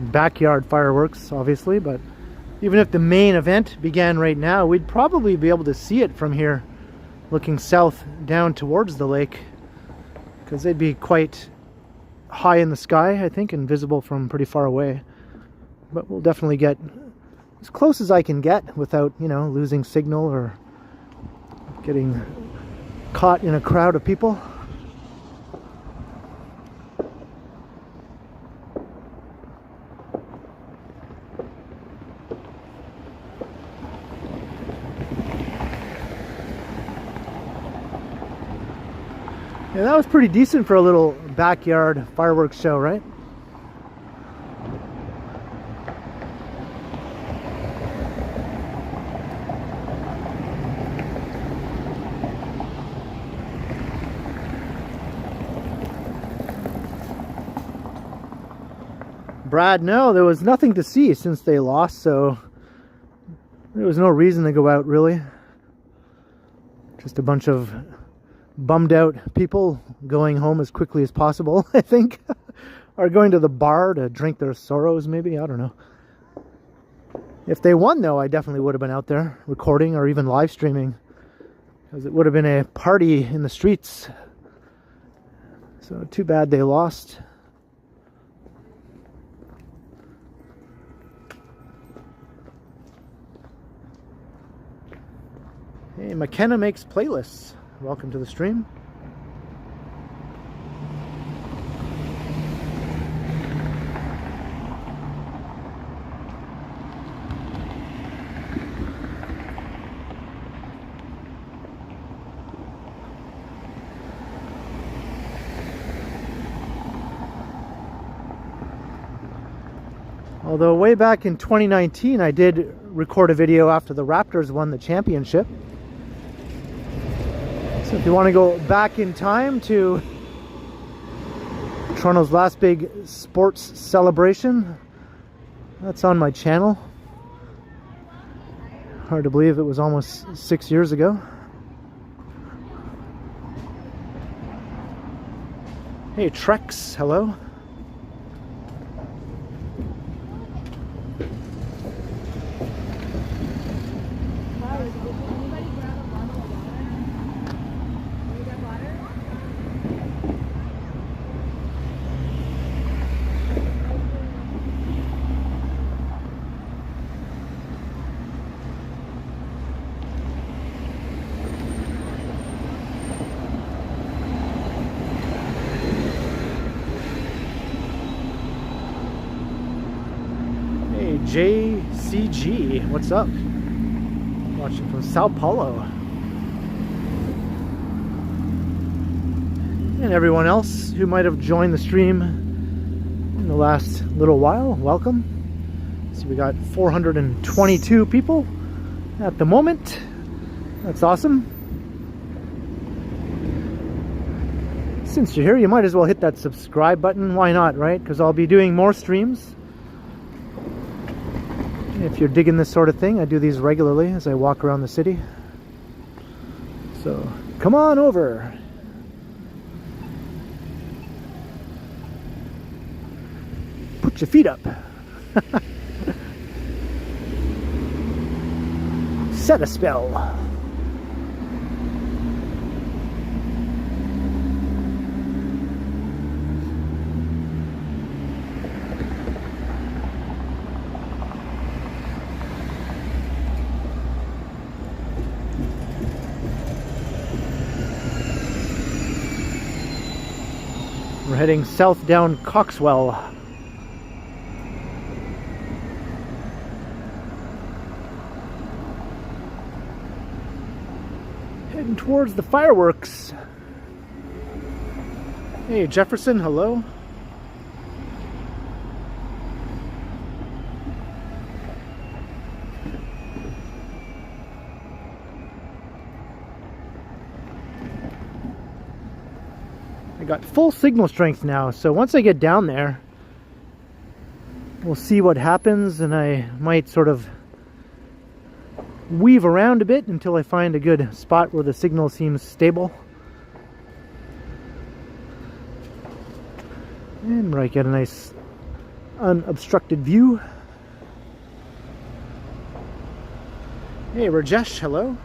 backyard fireworks, obviously, but even if the main event began right now, we'd probably be able to see it from here, looking south down towards the lake, because they'd be quite high in the sky, I think, and visible from pretty far away. But we'll definitely get as close as I can get without, you know, losing signal or getting caught in a crowd of people. Yeah, that was pretty decent for a little backyard fireworks show, right? Brad, no, there was nothing to see since they lost, so there was no reason to go out, really. Just a bunch of bummed out people going home as quickly as possible, I think. Or going to the bar to drink their sorrows, maybe, I don't know. If they won, though, I definitely would have been out there recording or even live streaming, because it would have been a party in the streets. So too bad they lost. Hey, McKenna makes playlists. Welcome to the stream. Although way back in 2019 I did record a video after the Raptors won the championship. So if you want to go back in time to Toronto's last big sports celebration, that's on my channel. Hard to believe it was almost 6 years ago. Hey Trex, hello. JCG, what's up? Watching from Sao Paulo. And everyone else who might have joined the stream in the last little while, welcome. So we got 422 people at the moment. That's awesome. Since you're here, you might as well hit that subscribe button. Why not, right? Because I'll be doing more streams. If you're digging this sort of thing, I do these regularly as I walk around the city. So, come on over. Put your feet up. Set a spell. We're heading south down Coxwell. Heading towards the fireworks. Hey Jefferson, hello. Got full signal strength now, so once I get down there we'll see what happens, and I might sort of weave around a bit until I find a good spot where the signal seems stable, and where I get a nice unobstructed view. Hey, Rajesh, hello.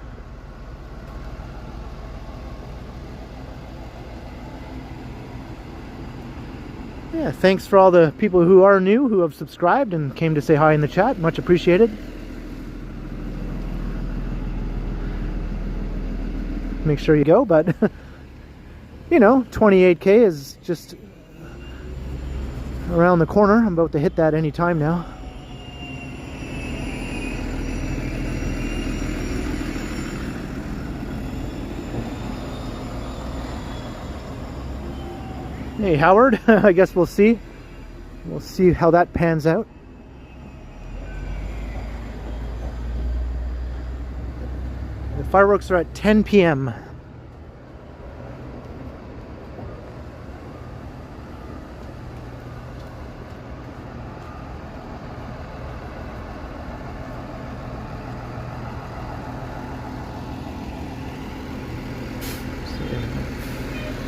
Yeah, thanks for all the people who are new, who have subscribed and came to say hi in the chat. Much appreciated. Make sure you go, but you know, 28K is just around the corner. I'm about to hit that any time now. Hey, Howard. I guess we'll see. We'll see how that pans out. The fireworks are at 10 p.m.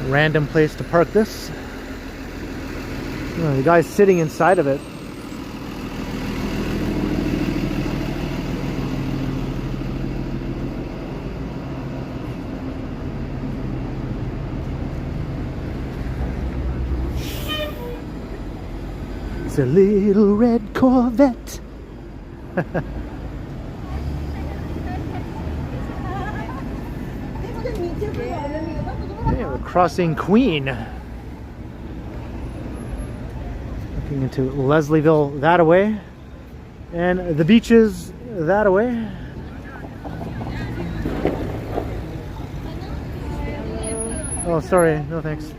Random place to park this. Oh, the guy's sitting inside of it. It's a little red Corvette. Yeah, we're crossing Queen. Looking into Leslieville that away. And the beaches that away. Oh, sorry. No thanks.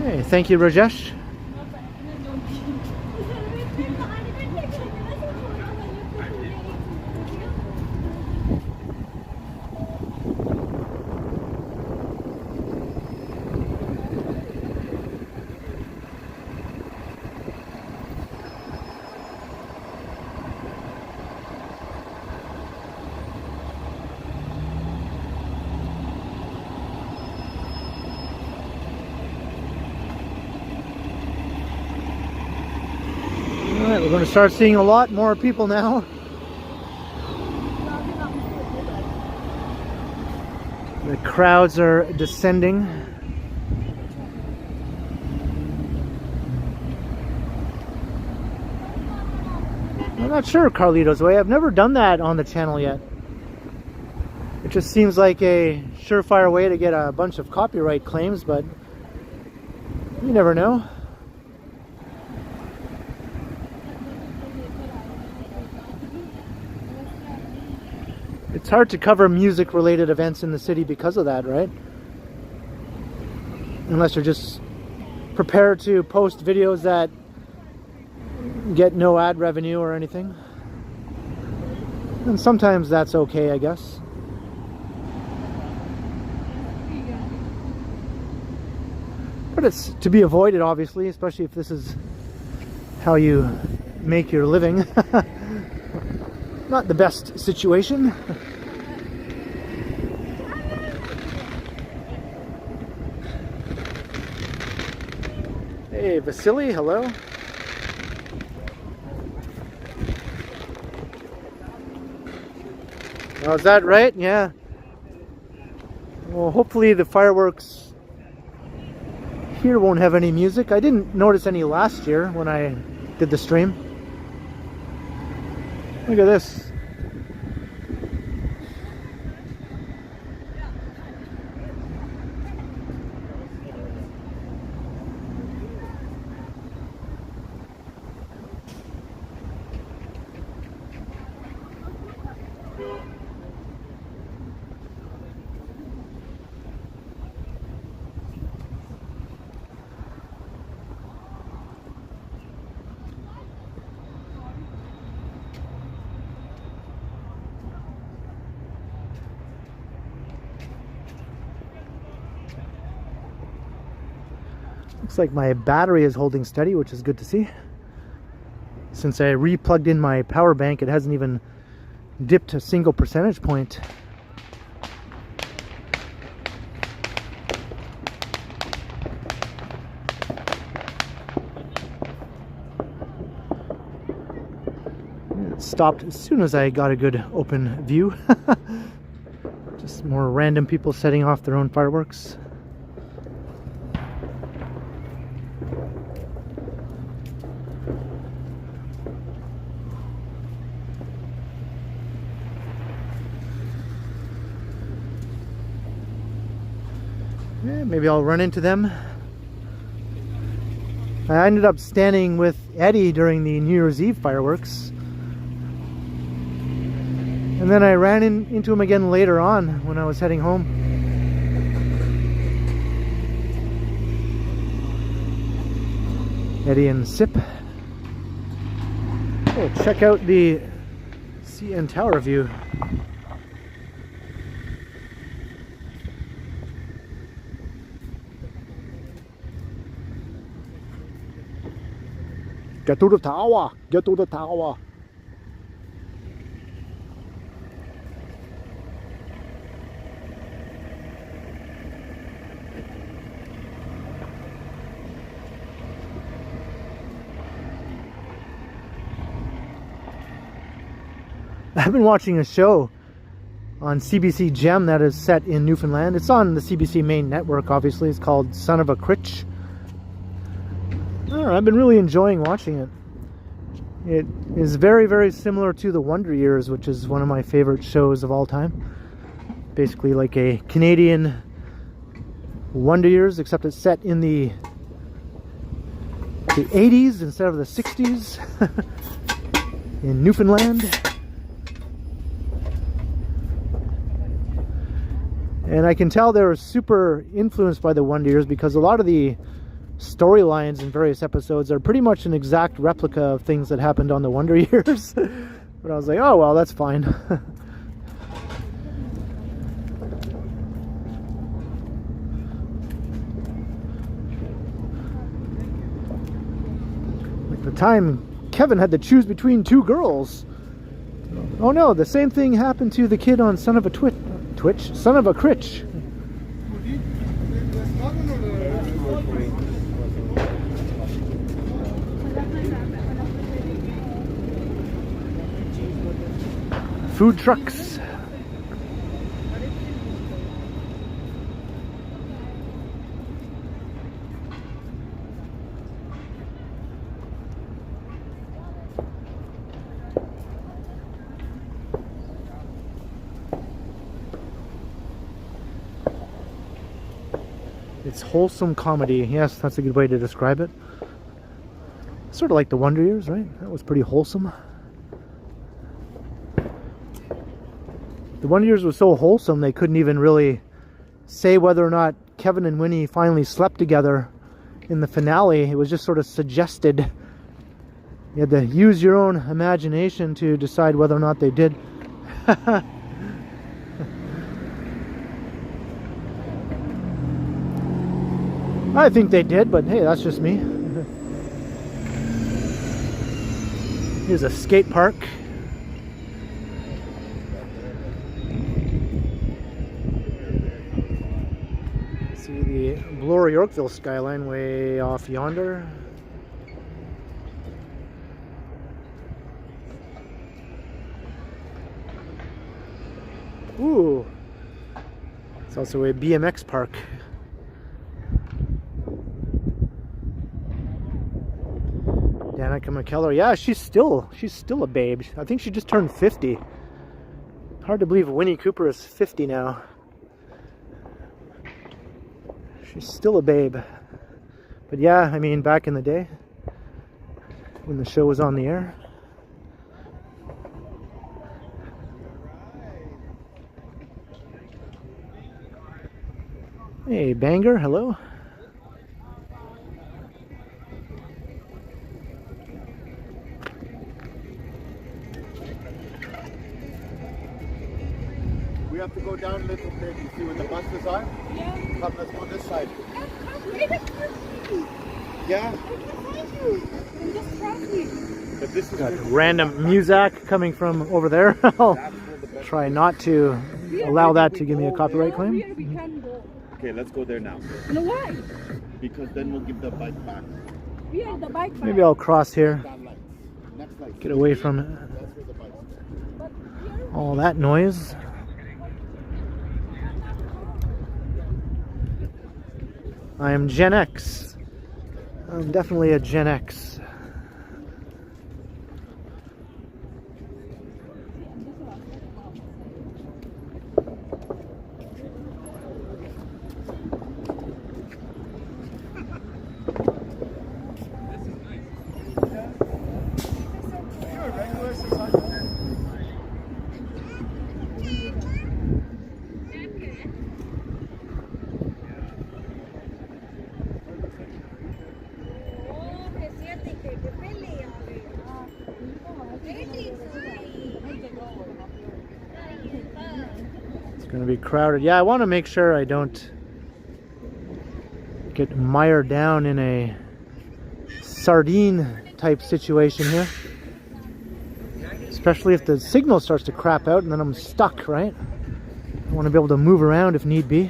Hey, thank you, Rajesh. We're going to start seeing a lot more people now. The crowds are descending. I'm not sure, Carlito's Way. I've never done that on the channel yet. It just seems like a surefire way to get a bunch of copyright claims, but you never know. It's hard to cover music-related events in the city because of that, right? Unless you're just prepared to post videos that get no ad revenue or anything. And sometimes that's okay, I guess. But it's to be avoided, obviously, especially if this is how you make your living. Not the best situation. Hey, Vasily, hello. Oh, is that right? Yeah. Well, hopefully the fireworks here won't have any music. I didn't notice any last year when I did the stream. Look at this. Looks like my battery is holding steady, which is good to see. Since I re-plugged in my power bank, it hasn't even dipped a single percentage point. stopped as soon as I got a good open view. Just more random people setting off their own fireworks. Yeah, maybe I'll run into them. I ended up standing with Eddie during the New Year's Eve fireworks. And then I ran into him again later on when I was heading home. Eddie and Sip. Oh, check out the CN Tower view. Get to the tower! Get to the tower! I've been watching a show on CBC Gem that is set in Newfoundland. It's on the CBC main network, obviously. It's called Son of a Critch. I don't know, I've been really enjoying watching it. It is very, very similar to The Wonder Years, which is one of my favorite shows of all time. Basically like a Canadian Wonder Years, except it's set in the 80s instead of the 60s in Newfoundland. And I can tell they were super influenced by the Wonder Years because a lot of the storylines in various episodes are pretty much an exact replica of things that happened on the Wonder Years. But I was like, oh well, that's fine. Like the time Kevin had to choose between two girls. Oh no, the same thing happened to the kid on Son of a Son of a Critch. Food trucks. It's wholesome comedy. Yes, that's a good way to describe it. Sort of like the Wonder Years, right? That was pretty wholesome. The Wonder Years was so wholesome they couldn't even really say whether or not Kevin and Winnie finally slept together in the finale. It was just sort of suggested. You had to use your own imagination to decide whether or not they did. I think they did, but hey, that's just me. Here's a skate park. See the Bloor-Yorkville skyline way off yonder. Ooh, it's also a BMX park. Danica McKellar, yeah, she's still a babe. I think she just turned 50. Hard to believe Winnie Cooper is 50 now. She's still a babe. But yeah, I mean, back in the day when the show was on the air. Hey, Banger, hello. We have to go down a little bit. You see where the buses are? Yeah. Come, let's go this side. Right across me. Yeah. I can find you. I'm just crossing. But this is Got random music coming from over there. I'll try not to allow that to give me a copyright claim. We can go. okay, let's go there now. No, why? Because then we'll give the bike back. We are the bike. Maybe I'll cross here. That light. Next light. Get away from That's where the bike's. all that noise. I am Gen X. I'm definitely a Gen X. Going to be crowded. Yeah, I want to make sure I don't get mired down in a sardine type situation here. Especially if the signal starts to crap out and then I'm stuck, right? I want to be able to move around if need be.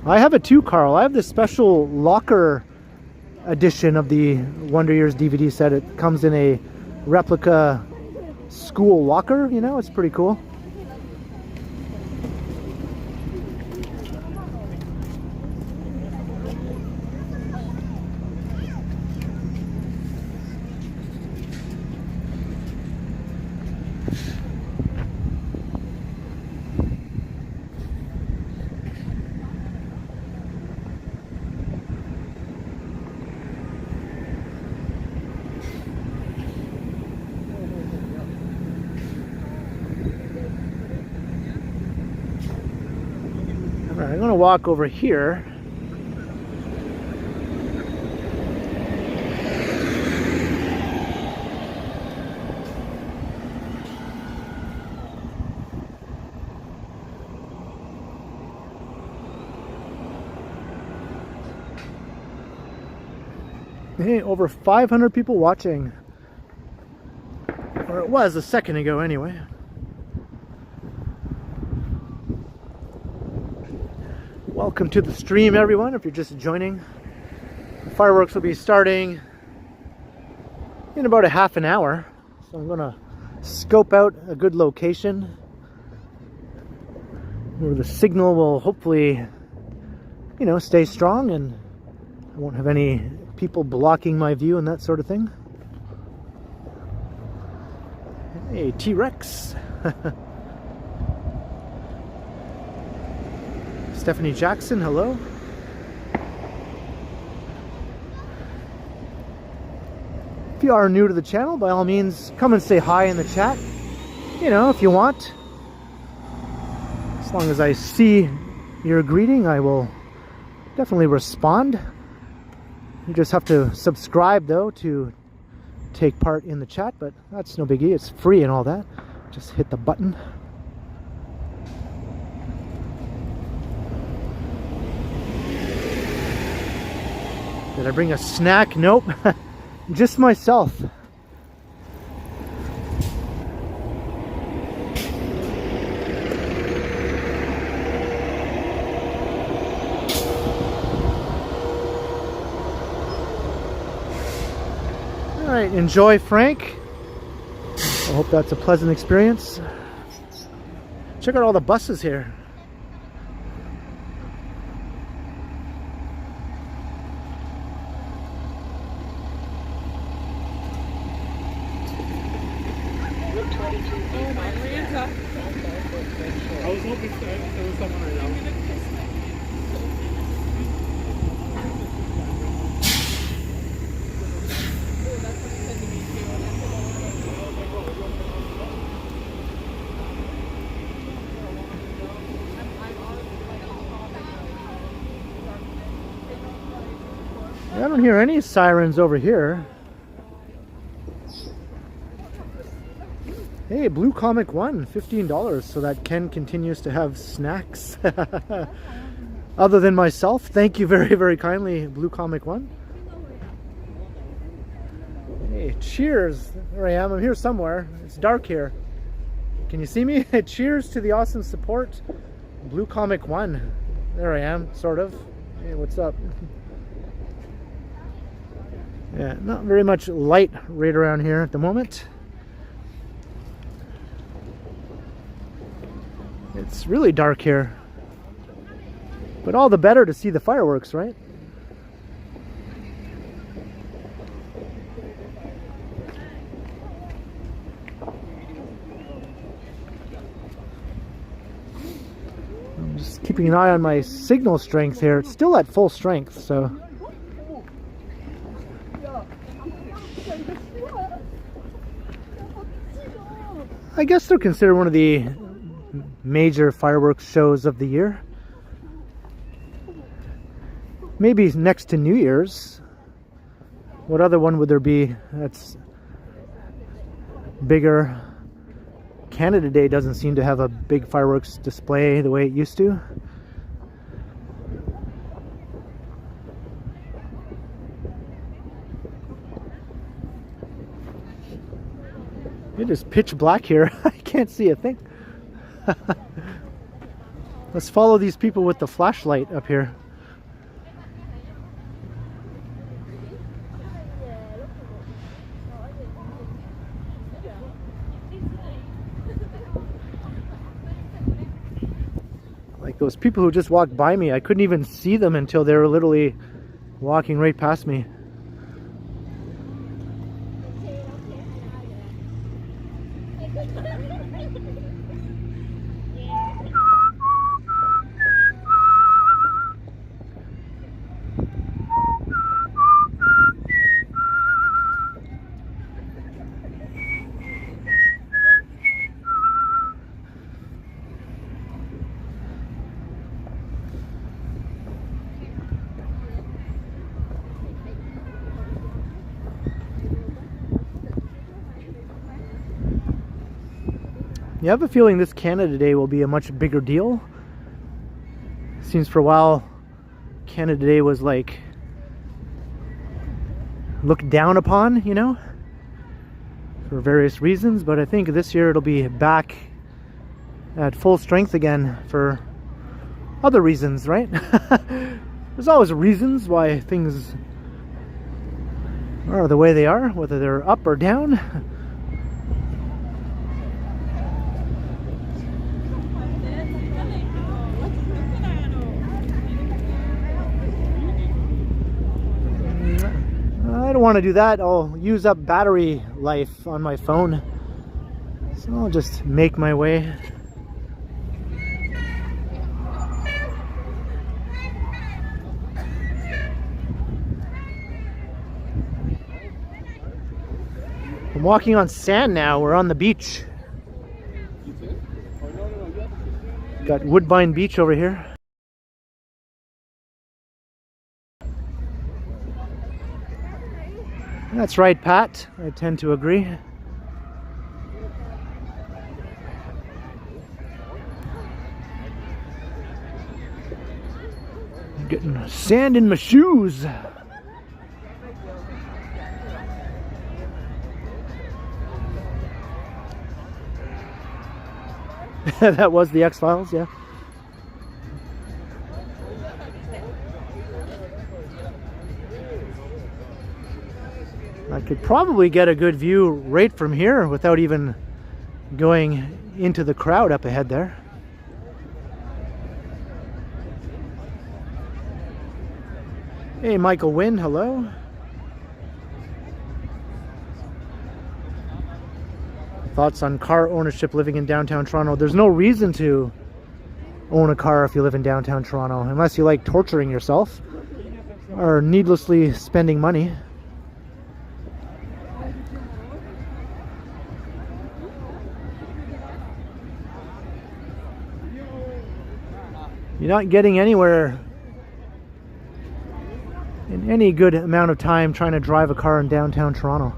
I have it too, Carl. I have this special locker edition of the Wonder Years DVD set. It comes in a replica school locker, you know, it's pretty cool. Alright, I'm going to walk over here. Hey, over 500 people watching. Or it was a second ago anyway. Welcome to the stream, everyone, if you're just joining. The fireworks will be starting in about a half an hour. So I'm going to scope out a good location where the signal will hopefully, you know, stay strong and I won't have any people blocking my view and that sort of thing. Hey, T-Rex. Stephanie Jackson, hello. If you are new to the channel, by all means, come and say hi in the chat. You know, if you want. As long as I see your greeting, I will definitely respond. You just have to subscribe, though, to take part in the chat, but that's no biggie. It's free and all that. Just hit the button. Did I bring a snack? Nope. Just myself. Alright, enjoy, Frank. I hope that's a pleasant experience. Check out all the buses here. I was hoping there was someone right now. I don't hear any sirens over here. Hey, Blue Comic One, $15, so that Ken continues to have snacks. Other than myself, thank you very, very kindly, Blue Comic One. Hey, cheers. There I am. I'm here somewhere. It's dark here. Can you see me? Cheers to the awesome support. Blue Comic One. There I am, sort of. Hey, what's up? Yeah, not very much light right around here at the moment. It's really dark here. But all the better to see the fireworks, right? I'm just keeping an eye on my signal strength here. It's still at full strength, so... I guess they're considered one of the major fireworks shows of the year. Maybe next to New Year's. What other one would there be that's bigger? Canada Day doesn't seem to have a big fireworks display the way it used to. It is pitch black here. I can't see a thing. Let's follow these people with the flashlight up here. Like those people who just walked by me, I couldn't even see them until they were literally walking right past me. You have a feeling this Canada Day will be a much bigger deal. Seems for a while Canada Day was like looked down upon, you know, for various reasons, but I think this year it'll be back at full strength again for other reasons, right? There's always reasons why things are the way they are, whether they're up or down. I don't want to do that. I'll use up battery life on my phone. So I'll just make my way. I'm walking on sand now. We're on the beach. Got Woodbine Beach over here. That's right, Pat. I tend to agree. I'm getting sand in my shoes. That was the X-Files, yeah. I could probably get a good view right from here without even going into the crowd up ahead there. Hey, Michael Wynn, hello. Thoughts on car ownership living in downtown Toronto? There's no reason to own a car if you live in downtown Toronto, unless you like torturing yourself or needlessly spending money. You're not getting anywhere in any good amount of time trying to drive a car in downtown Toronto.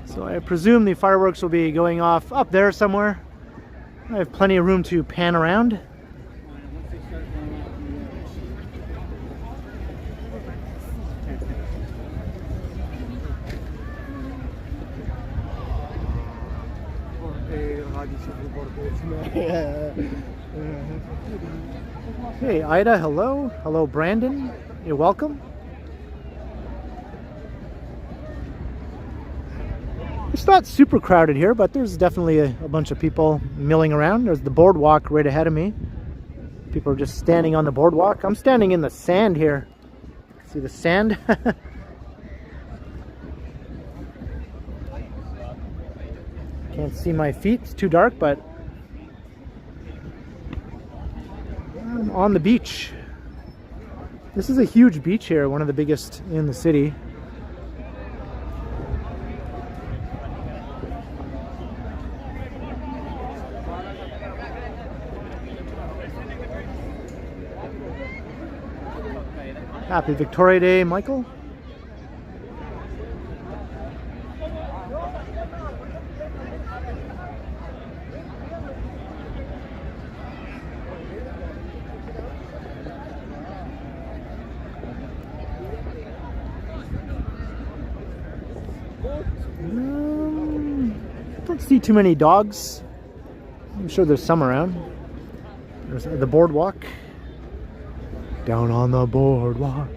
So I presume the fireworks will be going off up there somewhere. I have plenty of room to pan around. Hey, Ida, hello. Hello, Brandon. You're welcome. It's not super crowded here, but there's definitely a bunch of people milling around. There's the boardwalk right ahead of me. People are just standing on the boardwalk. I'm standing in the sand here. See the sand? Can't see my feet, it's too dark, but I'm on the beach. This is a huge beach here, one of the biggest in the city. Happy Victoria Day, Michael. Don't see too many dogs. I'm sure there's some around. There's the boardwalk. Down on the boardwalk.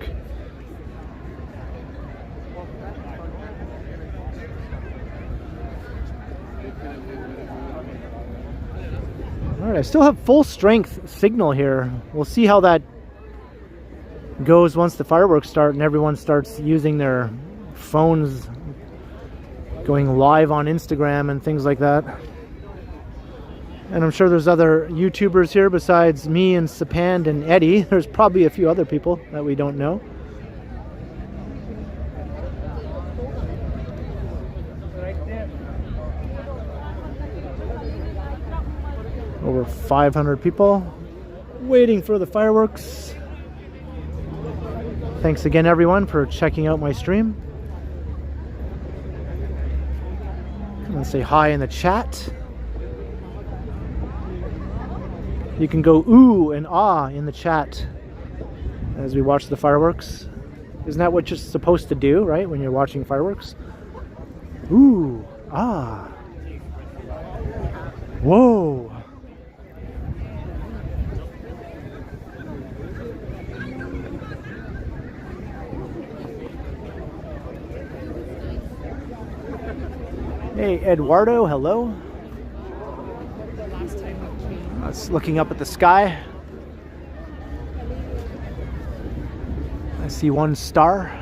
Alright, I still have full strength signal here. We'll see how that goes once the fireworks start and everyone starts using their phones, going live on Instagram and things like that. And I'm sure there's other YouTubers here besides me and Sapand and Eddie. There's probably a few other people that we don't know. Over 500 people waiting for the fireworks. Thanks again, everyone, for checking out my stream. Come and say hi in the chat. You can go ooh and ah in the chat as we watch the fireworks. Isn't that what you're supposed to do, right, when you're watching fireworks? Ooh, ah. Whoa. Hey, Eduardo, hello. That's looking up at the sky. I see one star.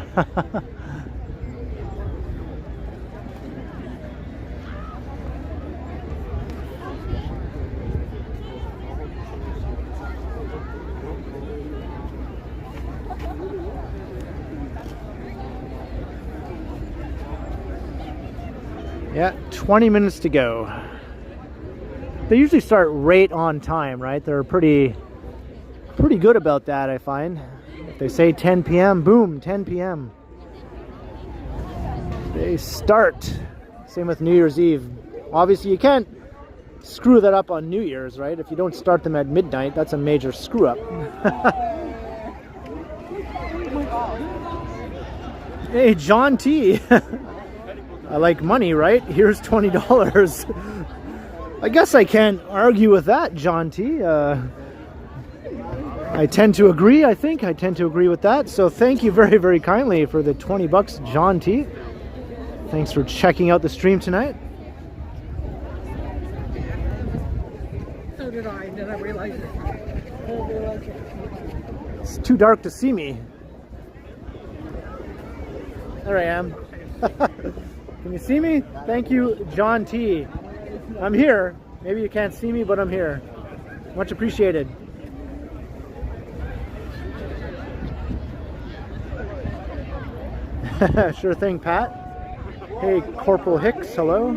Yeah, 20 minutes to go. They usually start right on time, right? They're pretty good about that, I find. If they say 10 p.m., boom, 10 p.m. They start. Same with New Year's Eve. Obviously, you can't screw that up on New Year's, right? If you don't start them at midnight, that's a major screw up. Hey, John T. I like money, right? Here's $20. I guess I can't argue with that, John T. I tend to agree, I think. I tend to agree with that. So thank you very, very kindly for the 20 bucks, John T. Thanks for checking out the stream tonight. So did I, and then I realized it. It's too dark to see me. There I am. Can you see me? Thank you, John T. I'm here. Maybe you can't see me, but I'm here. Much appreciated. Sure thing, Pat. Hey, Corporal Hicks, hello.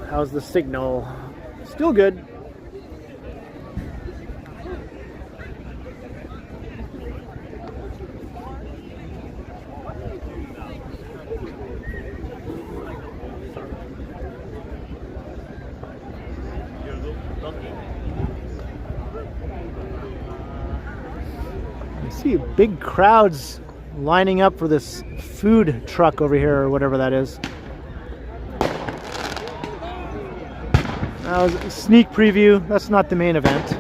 How's the signal? Still good. I see big crowds lining up for this food truck over here, or whatever that is. That was a sneak preview. That's not the main event.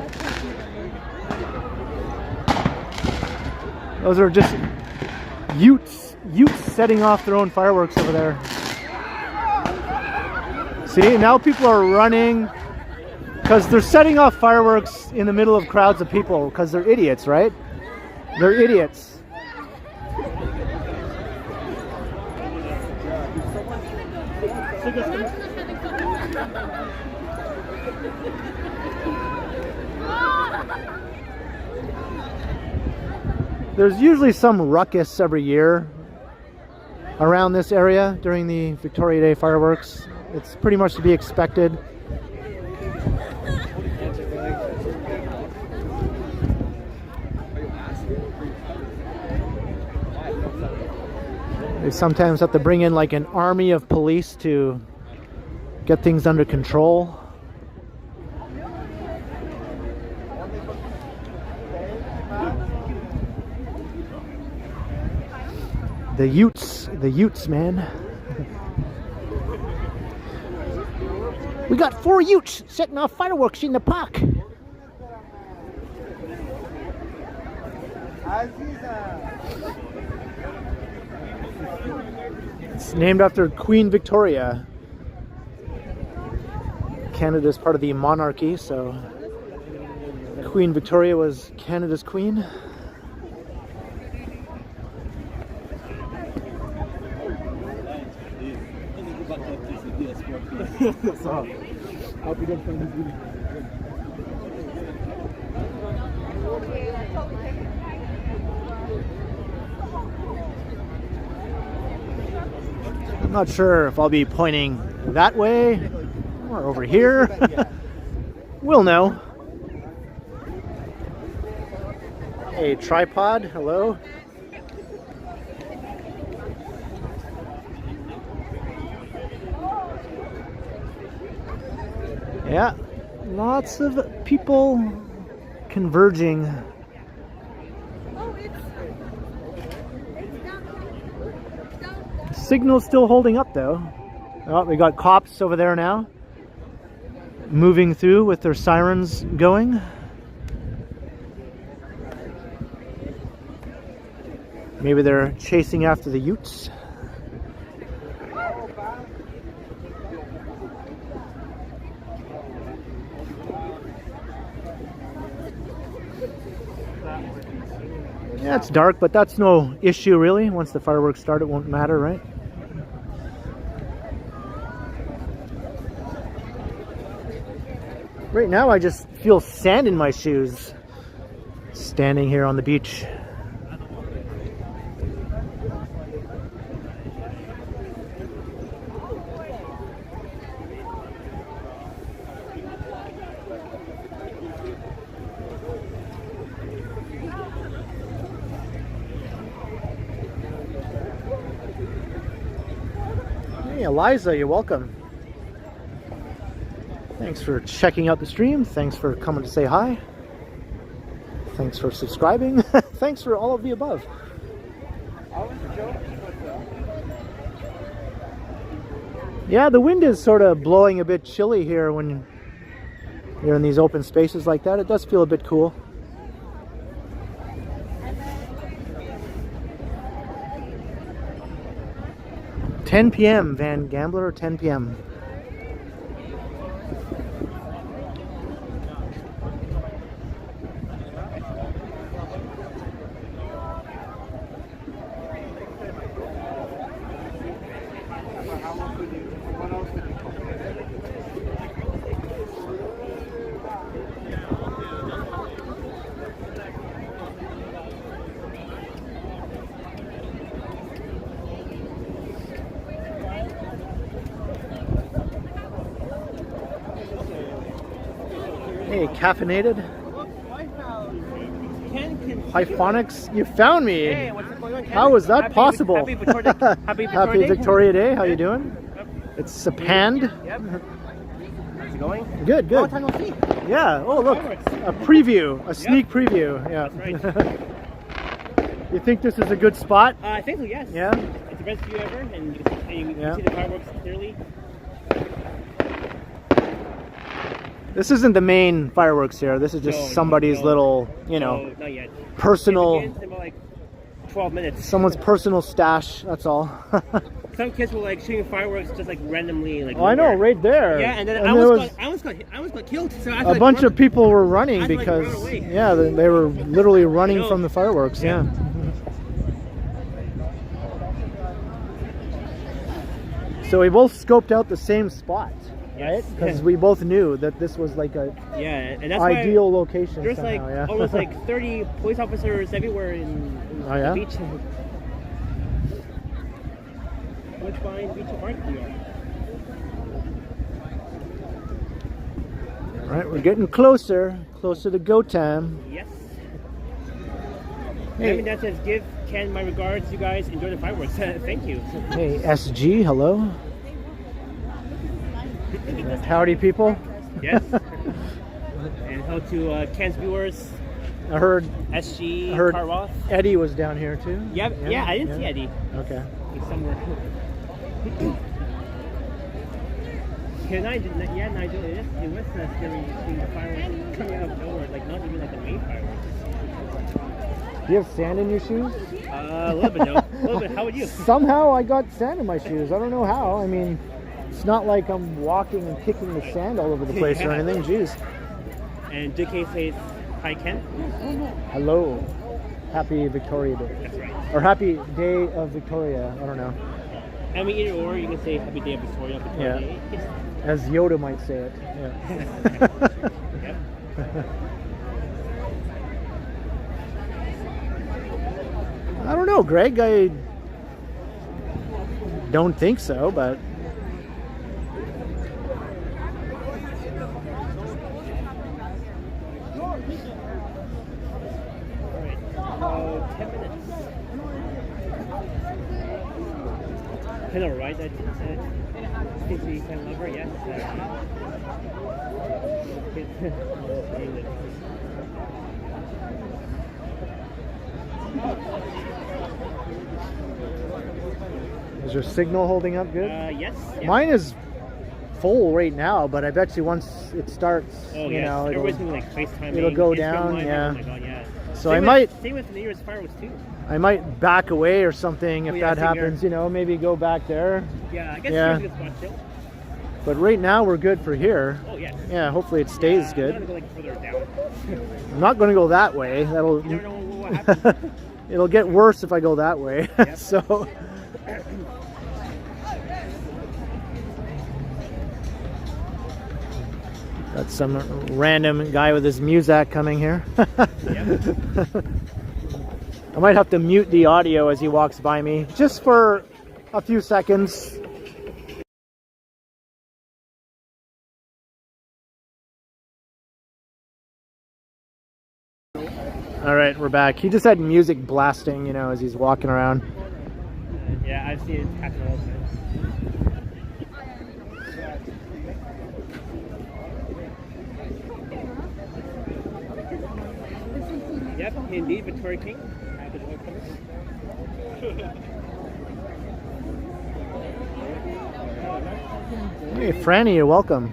Those are just Utes setting off their own fireworks over there. See, now people are running because they're setting off fireworks in the middle of crowds of people because they're idiots, right? They're idiots. There's usually some ruckus every year around this area during the Victoria Day fireworks. It's pretty much to be expected. They sometimes have to bring in like an army of police to get things under control. The Utes, man. We got 4 Utes setting off fireworks in the park. It's named after Queen Victoria. Canada is part of the monarchy, so Queen Victoria was Canada's queen. I'm not sure if I'll be pointing that way or over here. We'll know. A tripod, hello. Yeah, lots of people converging. Signal's still holding up though. Oh, we got cops over there now, moving through with their sirens going. Maybe they're chasing after the Utes. Yeah, it's dark, but that's no issue really. Once the fireworks start, it won't matter, right? Right now I just feel sand in my shoes standing here on the beach. Hey Eliza, you're welcome. Thanks for checking out the stream. Thanks for coming to say hi. Thanks for subscribing. Thanks for all of the above. Yeah, the wind is sort of blowing a bit chilly here when you're in these open spaces like that. It does feel a bit cool. $10 p.m. Van Gambler, 10 p.m. Hey, caffeinated. Hyphonics, you found me. Hey, what's going on, Ken? How was that possible? Happy Victoria, Happy Victoria Day. How you doing? It's a panned. Yep. How's it going? Good, good. Long time no see. Yeah. Oh, look, a preview, a sneak preview. Yeah. That's right. You think this is a good spot? I think so, yes. Yeah? It's the best view ever, and you can see the fireworks clearly. This isn't the main fireworks here. This is just somebody's little, you know, No, not yet. personal. It begins in about like 12 minutes. Someone's personal stash. That's all. Some kids were like shooting fireworks just like randomly, like. Oh, I know, right there. Yeah, and then and I almost got killed. So I a bunch of people were running I had to, like, because, run away. yeah, they were literally running from the fireworks. Yeah. So we both scoped out the same spot, right? Because we both knew that this was like a and that's ideal location. There's somehow, like almost like 30 police officers everywhere in the beach. Woodbine Beach Park we are. All right, we're getting closer to go time. Yes. Hey. I mean, that says give Ken my regards. You guys enjoy the fireworks. Thank you. Hey, SG, hello. Howdy, people. Yes. And hello to Ken's viewers. I heard SG. Carroth. Eddie was down here too. Yeah, I didn't see Eddie. Okay. He's somewhere. Nigel, it was scary seeing the fireworks coming out of nowhere, like not even like the main fireworks. Do you have sand in your shoes? A little bit, no. A little bit. How would you? Somehow I got sand in my shoes. I don't know how. I mean, it's not like I'm walking and kicking the sand all over the place or anything. Jeez. And JK says, hi Ken. Hello. Happy Victoria Day. That's right. Or happy Day of Victoria. I don't know. I mean, either or, you can say happy day of Victoria. Day. As Yoda might say it. Yeah. Yep. I don't know, Greg. I don't think so, but. Alright, 10 minutes. Hello, right? That's Stacey Ken Lover, yes. Is your signal holding up good? Yes. Yeah. Mine is full right now, but I bet you once it starts, you know, it'll go down. Yeah. Oh my God, yeah. So same I same with the New Year's fireworks too. I might back away or something if that happens. You know, maybe go back there. Yeah, I guess here's a good spot still. But right now we're good for here. Oh yes. Yeah, hopefully it stays good. I'm gonna go like further down. I'm not going to go that way. That'll. You never know what happens. It'll get worse if I go that way. Yep. So. Got some random guy with his Muzak coming here. I might have to mute the audio as he walks by me, just for a few seconds. All right, we're back. He just had music blasting, you know, as he's walking around. Yeah, I've seen it happen all the time. Yep, indeed, Victoria King. Hey, Franny, you're welcome.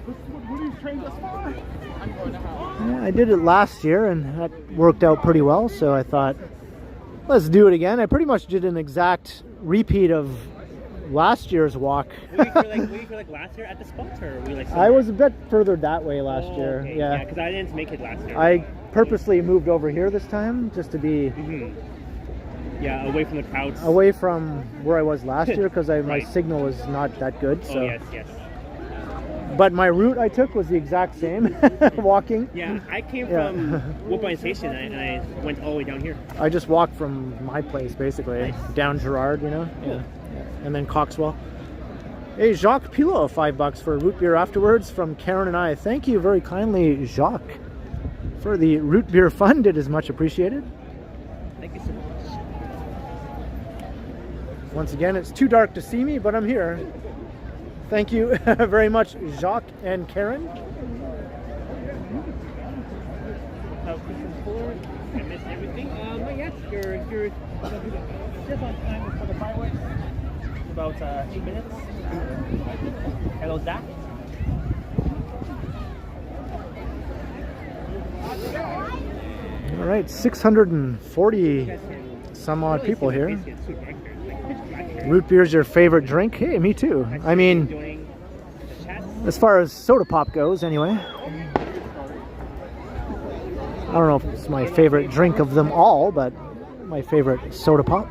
Yeah, I did it last year and that worked out pretty well, so I thought, let's do it again. I pretty much did an exact repeat of last year's walk. Were you for like last year at the spot, or were you like somewhere? I was a bit further that way last year. Okay. Yeah, because I didn't make it last year. I purposely moved over here this time just to be yeah, away from the crowds. away from where I was last year because my signal was not that good. So. Oh yes, yes. But my route I took was the exact same, walking. Yeah, I came from Woodbine Station and I went all the way down here. I just walked from my place basically down Gerard, you know. Cool. And then Coxwell. Hey, Jacques Pilot, $5 for root beer afterwards from Karen and I. Thank you very kindly, Jacques, for the root beer fund. It is much appreciated. Thank you so much. Once again, it's too dark to see me, but I'm here. Thank you very much, Jacques and Karen. I missed everything. Yes, your we're just on time for the fireworks. About 8 minutes. Hello, Zach. All right, 640 some odd people here. Root beer's your favorite drink? Hey, me too. I mean, as far as soda pop goes, anyway. I don't know if it's my favorite drink of them all, but my favorite soda pop.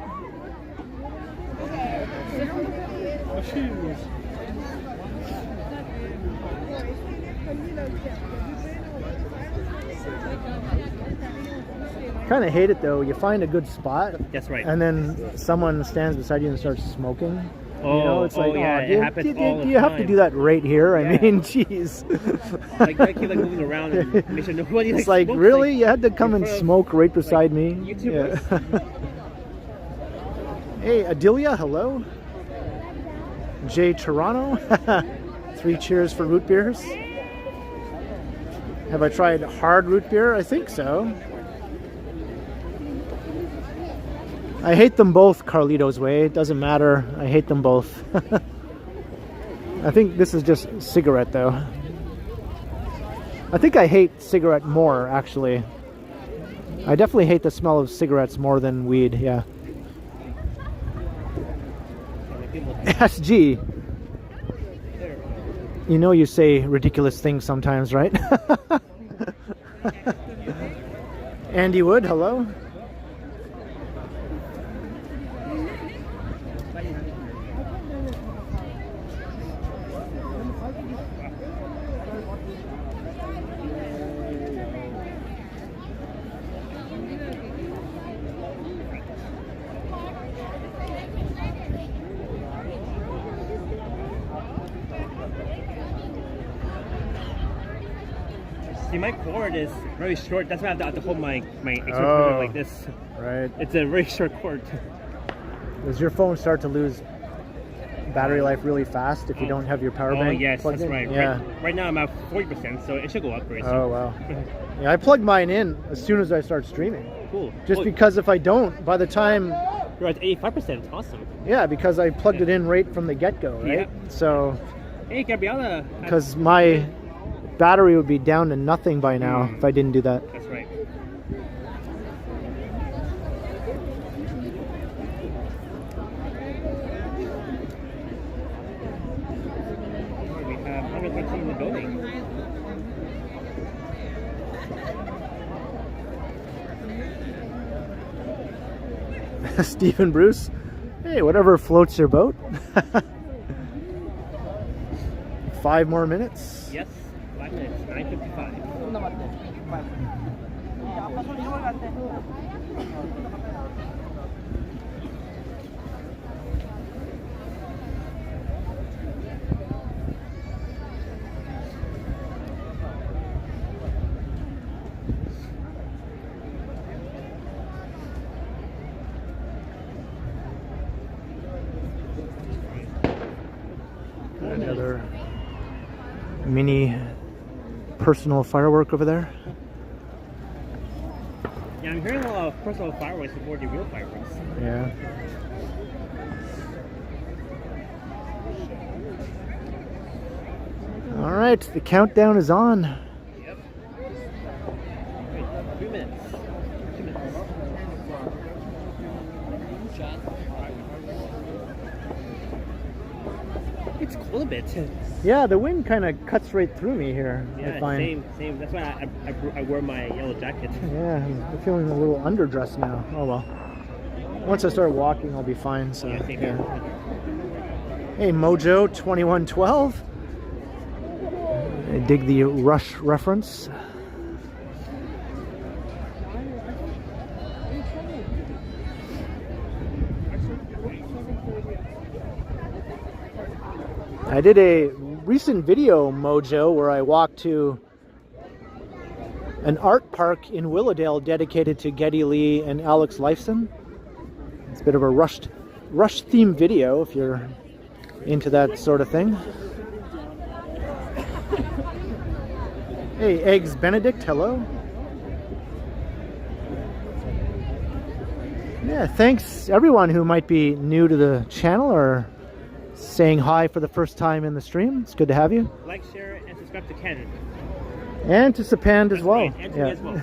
Kind of hate it though. You find a good spot. That's right. And then someone stands beside you and starts smoking. Oh, you know, it's like, yeah, it happens all the you have to time. do that right here. I Yeah. mean, jeez. Like I keep like moving around and make sure nobody It's like, smokes, really? like, You had to come in and front of, smoke right beside me? YouTubers. Yeah. Hey, Adelia, hello. Jay Toronto. 3 cheers for root beers. Have I tried hard root beer? I think so. I hate them both Carlito's way. It doesn't matter. I hate them both. I think this is just cigarette though. I think I hate cigarette more actually. I definitely hate the smell of cigarettes more than weed, yeah. SG. You know you say ridiculous things sometimes, right? Andy Wood, hello. See, my cord is very short. That's why I have to hold my Oh. like this. Right. It's a very short cord. Does your phone start to lose battery life really fast if you don't have your power bank yes, plugged that's in? right. Yeah. Right now I'm at 40%, so it should go up very soon. Oh, wow. Yeah, I plug mine in as soon as I start streaming. Cool. Just Cool. because if I don't, by the time... You're at 85%. Awesome. Yeah, because I plugged it in right from the get-go, right? Yeah. So, Hey, Gabriella. because my battery would be down to nothing by now if I didn't do that. That's right. We have 113 in the building. Stephen Bruce, hey, whatever floats your boat. 5 more minutes. Yes, 5 minutes, 9:55. Another mini personal firework over there. Yeah, I'm hearing a lot of personal fireworks before the real fireworks. Yeah. All right, the countdown is on. Yep. Wait, 2 minutes. 2 minutes. It's cold a bit. Yeah, the wind kind of cuts right through me here. I Yeah, find. same. That's why I wear my yellow jacket. Yeah, I'm feeling a little underdressed now. Oh well. Once I start walking, I'll be fine. So Yeah, same yeah. here. Hey, Mojo 2112. I dig the Rush reference. I did a recent video, Mojo, where I walked to an art park in Willowdale dedicated to Geddy Lee and Alex Lifeson. It's a bit of a Rush theme video if you're into that sort of thing. Hey, Eggs Benedict, hello. Yeah, thanks everyone who might be new to the channel or saying hi for the first time in the stream. It's good to have you. Like, share, and subscribe to Ken. And to Sapand as well. Right, and to me as well.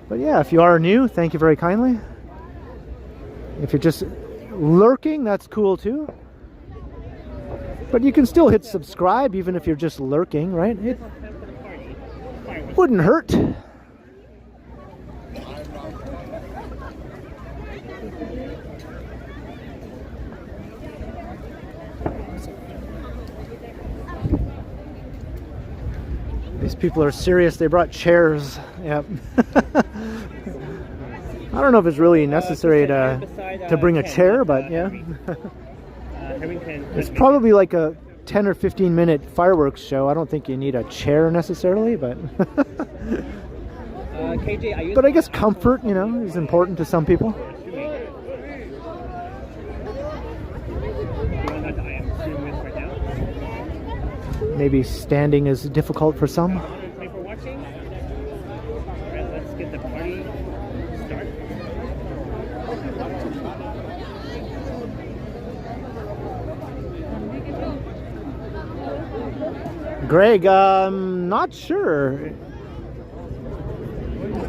But yeah, if you are new, thank you very kindly. If you're just lurking, that's cool too. But you can still hit subscribe even if you're just lurking, right? It wouldn't hurt. These people are serious. They brought chairs. Yep. I don't know if it's really necessary to bring a chair, but yeah. It's probably like a 10 or 15 minute fireworks show. I don't think you need a chair necessarily, but but I guess comfort, you know, is important to some people. Maybe standing is difficult for some. Thanks for watching. Alright, let's get the party started. Greg, not sure.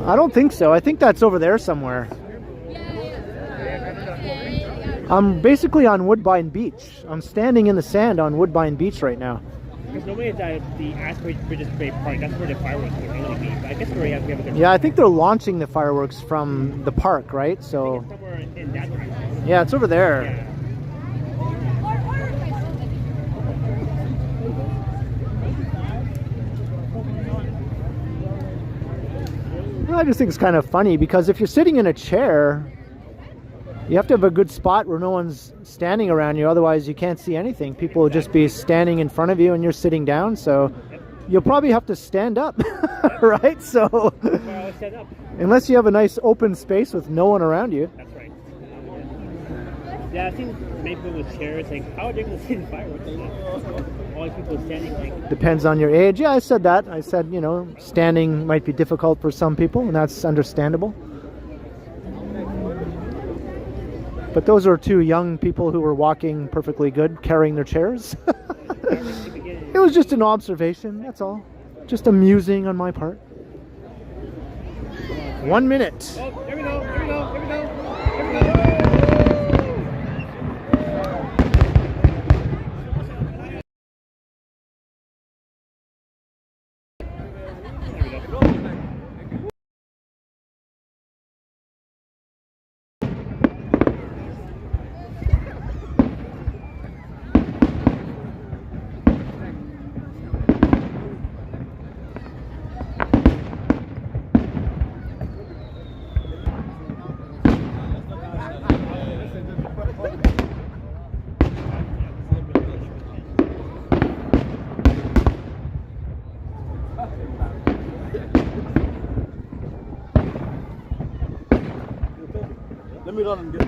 I don't think so. I think that's over there somewhere. I'm basically on Woodbine Beach. I'm standing in the sand on Woodbine Beach right now. Because normally it's at the Ashbridges Bay Park. That's where the fireworks would mainly be. But I guess we have a good. Yeah, I think they're launching the fireworks from the park, right? So. I think it's somewhere in that direction. Yeah, it's over there. Yeah. I just think it's kind of funny because if you're sitting in a chair, you have to have a good spot where no one's standing around you, otherwise you can't see anything. People will just be standing in front of you and you're sitting down, so you'll probably have to stand up, right? So unless you have a nice open space with no one around you. That's right. Yeah, I think many people with chairs, like, how are they going to see the fireworks? All these people standing, like... Depends on your age. Yeah, I said that. I said, you know, standing might be difficult for some people, and that's understandable. But those are two young people who were walking perfectly good, carrying their chairs. It was just an observation, that's all. Just amusing on my part. 1 minute. Oh, there we go, there we go, there we go, there we go. Let me run and get it.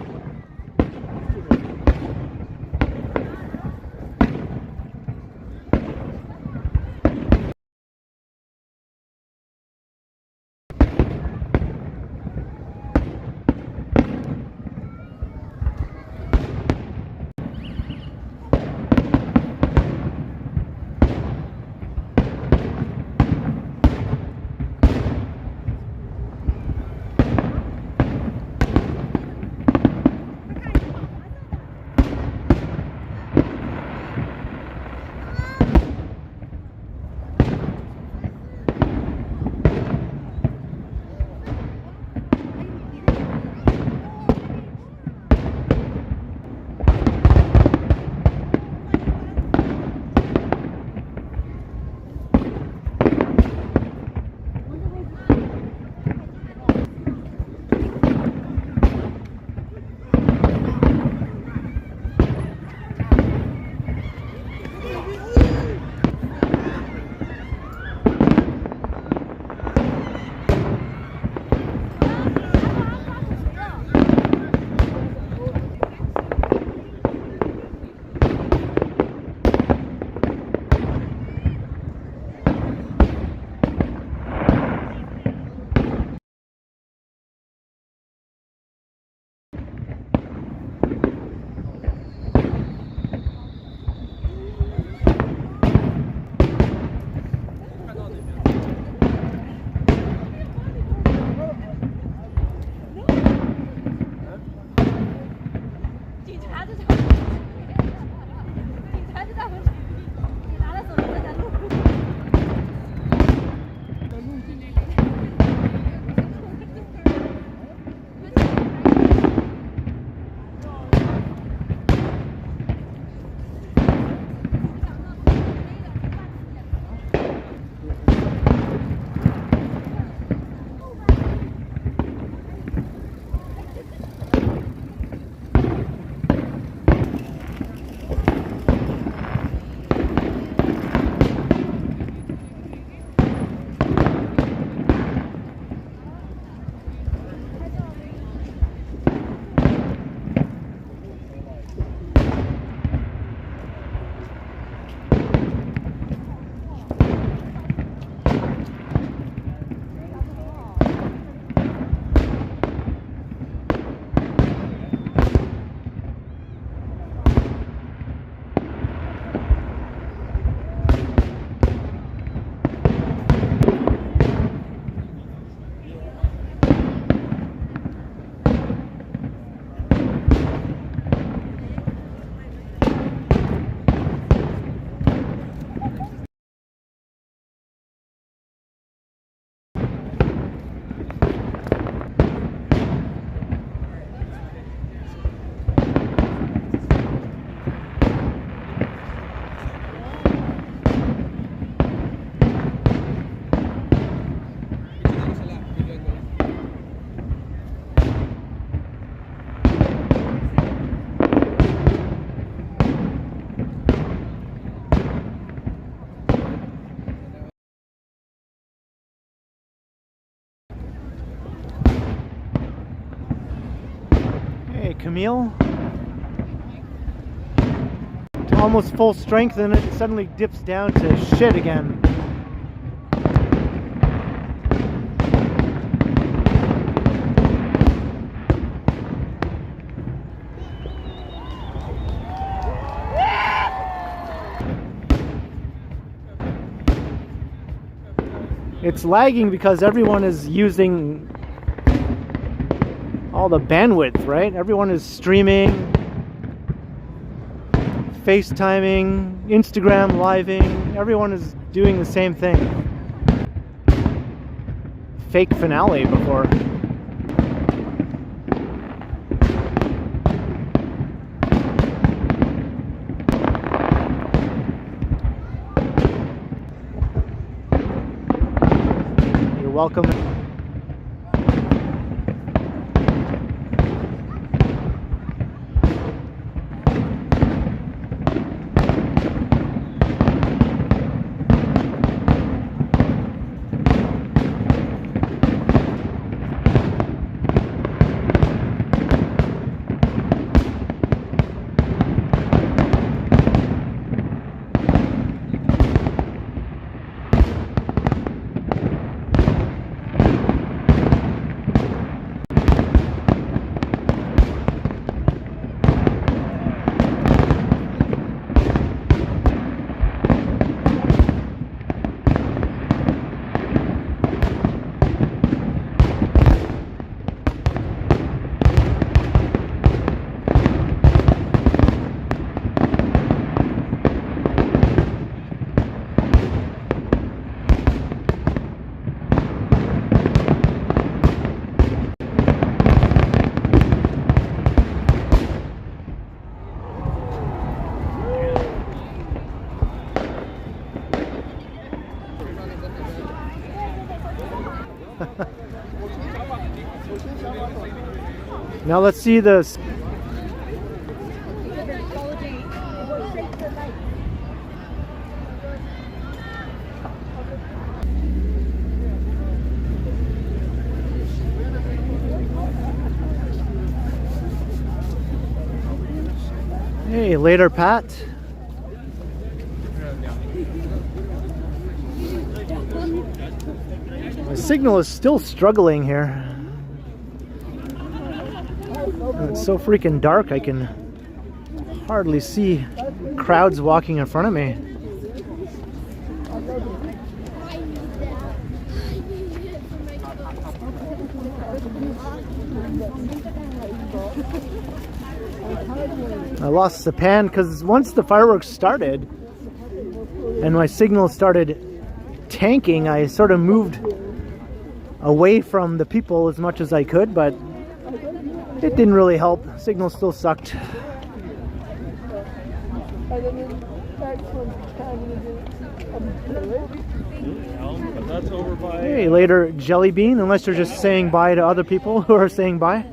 Okay, Camille. To almost full strength, and it suddenly dips down to shit again. It's lagging because everyone is using all the bandwidth, right? Everyone is streaming, FaceTiming, Instagram living. Everyone is doing the same thing. Fake finale before. You're welcome. Now let's see this. Hey, later, Pat. My signal is still struggling here. It's so freaking dark, I can hardly see crowds walking in front of me. I lost the pan because once the fireworks started and my signal started tanking, I sort of moved away from the people as much as I could, but it didn't really help. Signal still sucked. Hey, later, Jelly Bean, unless you're just saying bye to other people who are saying bye.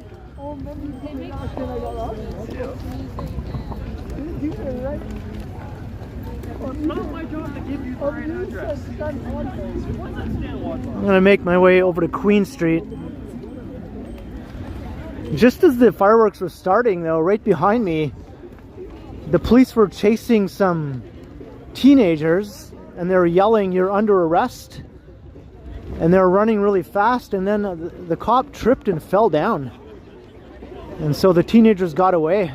I'm gonna make my way over to Queen Street. Just as the fireworks were starting, though, right behind me, the police were chasing some teenagers and they were yelling, "You're under arrest." And they were running really fast, and then the cop tripped and fell down. And so the teenagers got away.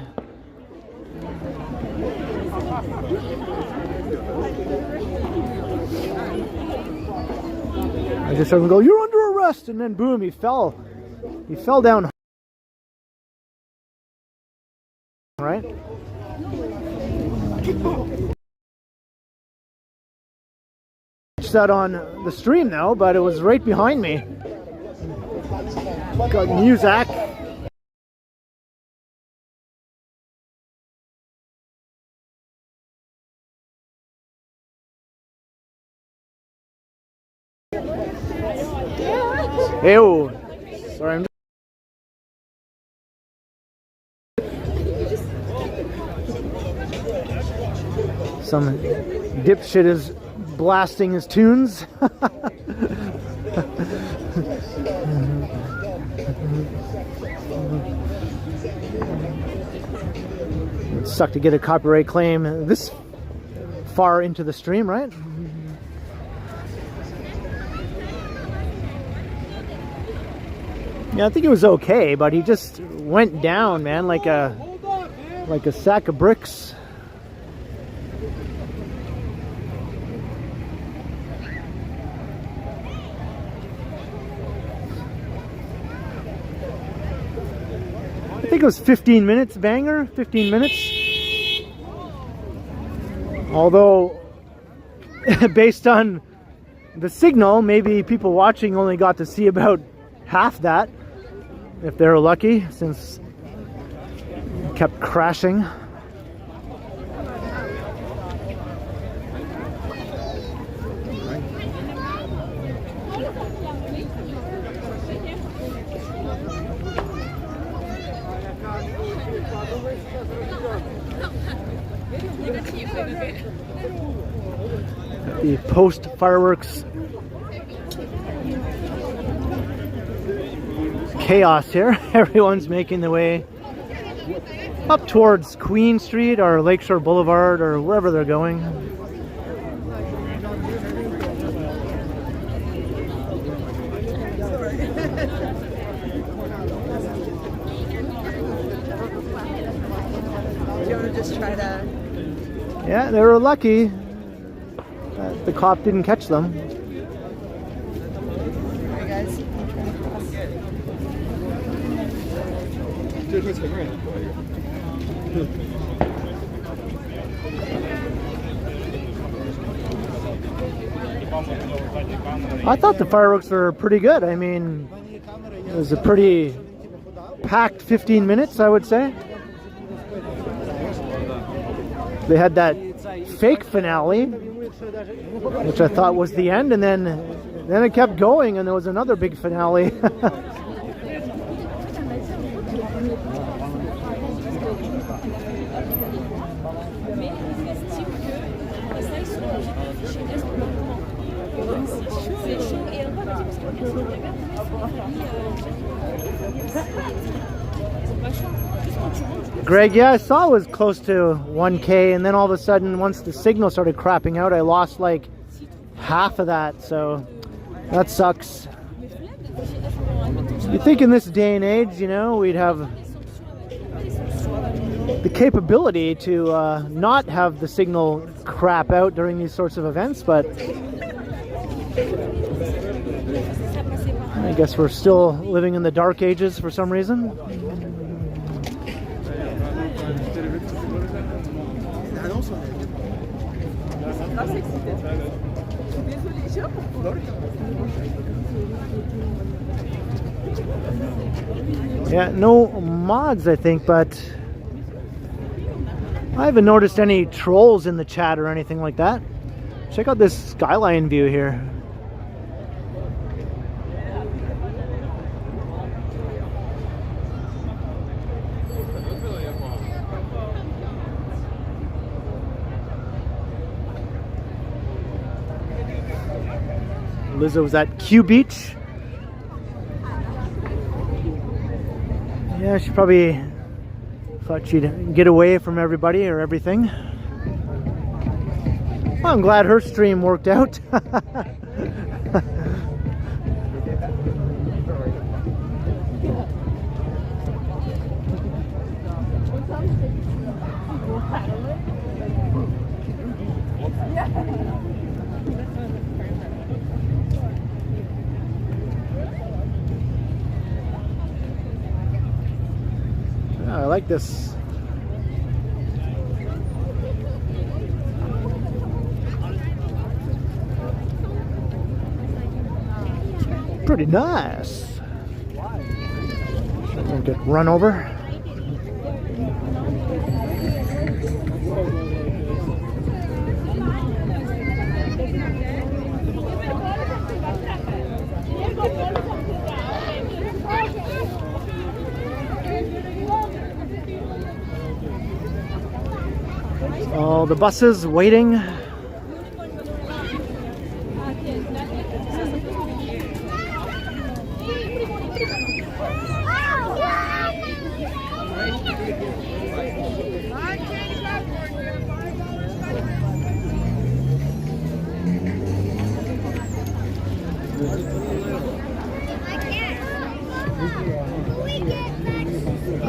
I just heard him go, "You're under arrest," and then boom, he fell down. Right? That on the stream now, but it was right behind me. Got music. Ew. Sorry, I'm just... Some dipshit is blasting his tunes. It'd suck to get a copyright claim this far into the stream, right? Yeah, I think it was okay, but he just went down, man, like a sack of bricks. I think it was 15 minutes, banger, 15 minutes. Although, based on the signal, maybe people watching only got to see about half that, if they're lucky, since it kept crashing. The post fireworks chaos here. Everyone's making the way up towards Queen Street or Lakeshore Boulevard or wherever they're going. Do you want to just try to... Yeah, they were lucky that the cop didn't catch them. Alright guys, I thought the fireworks were pretty good. I mean, it was a pretty packed 15 minutes, I would say. They had that fake finale, which I thought was the end, and then it kept going, and there was another big finale. Greg, yeah, I saw it was close to 1K, and then all of a sudden, once the signal started crapping out, I lost like half of that, so that sucks. You think in this day and age, you know, we'd have the capability to not have the signal crap out during these sorts of events, but I guess we're still living in the dark ages for some reason. Yeah, no mods, I think, but I haven't noticed any trolls in the chat or anything like that. Check out this skyline view here. Lizzo was at Q Beach. Yeah, she probably thought she'd get away from everybody or everything. Well, I'm glad her stream worked out. I like this. Pretty nice. Don't get run over. All the buses waiting.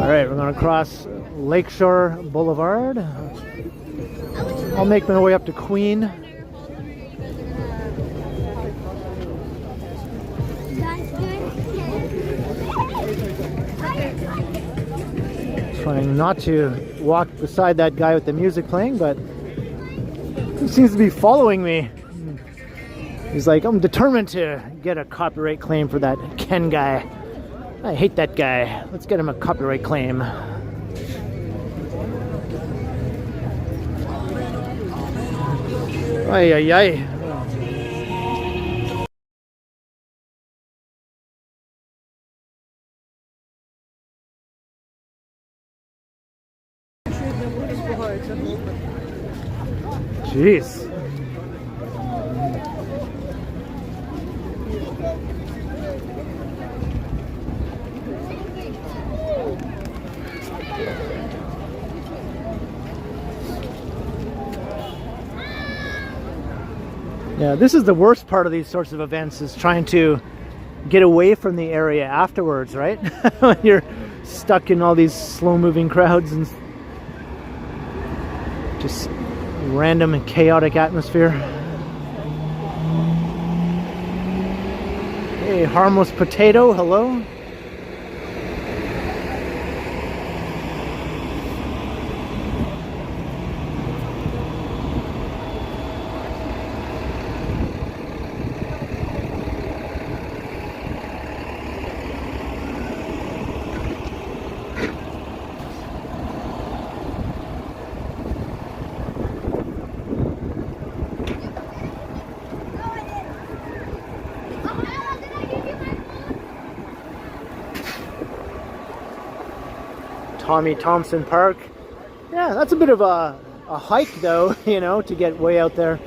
All right, we're going to cross Lakeshore Boulevard. I'll make my way up to Queen. Trying not to walk beside that guy with the music playing, but he seems to be following me. He's like, I'm determined to get a copyright claim for that Ken guy. I hate that guy. Let's get him a copyright claim. Ay, ay, ay. Jeez. Yeah, this is the worst part of these sorts of events, is trying to get away from the area afterwards, right? When you're stuck in all these slow-moving crowds and just random and chaotic atmosphere. Hey, Harmless Potato, hello. Tommy Thompson Park. Yeah, that's a bit of a hike though, you know, to get way out there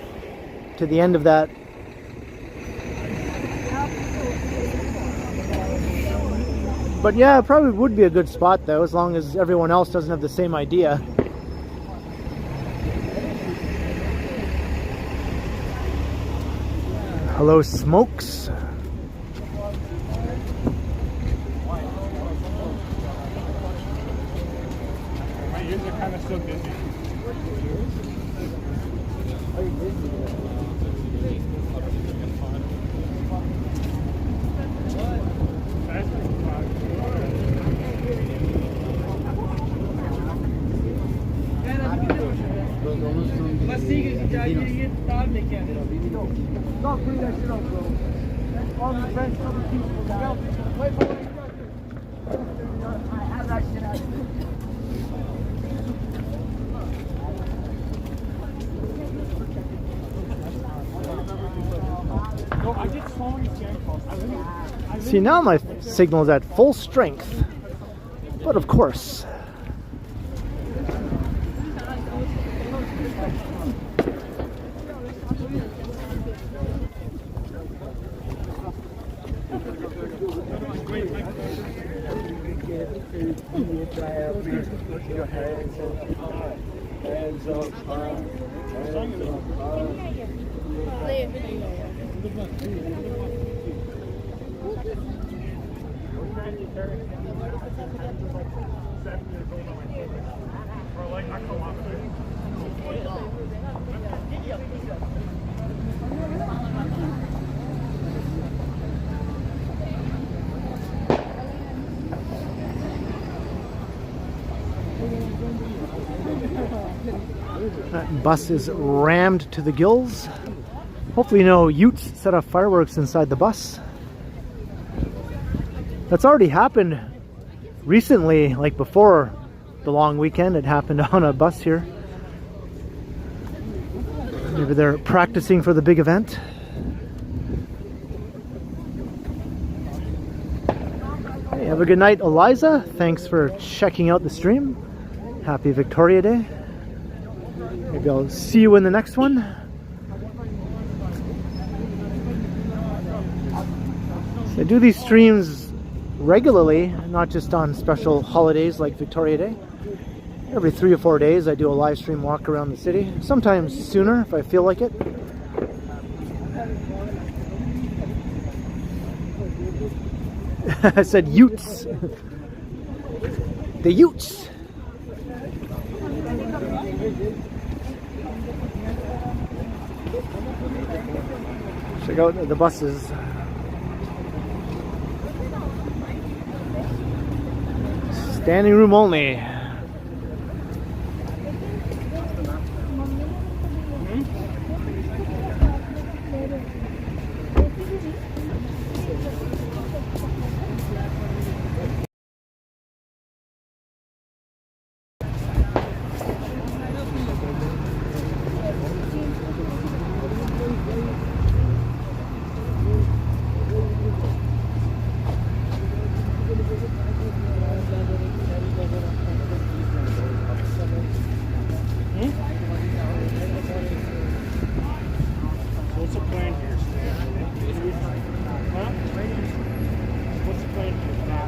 to the end of that. But yeah, it probably would be a good spot though, as long as everyone else doesn't have the same idea. Hello, Smokes. Kind of still busy. See, now my signal is at full strength, but of course. That bus is rammed to the gills. Hopefully no utes set off fireworks inside the bus. That's already happened recently, like before the long weekend. It happened on a bus here. Maybe they're practicing for the big event. Hey, have a good night, Eliza. Thanks for checking out the stream. Happy Victoria Day. Maybe I'll see you in the next one. So I do these streams regularly, not just on special holidays like Victoria Day. Every 3 or 4 days I do a live stream walk around the city. Sometimes sooner if I feel like it. I said utes. the Utes. Check out the buses. Standing room only. What's the plan here, Stan? Huh? What's the plan here, Stan?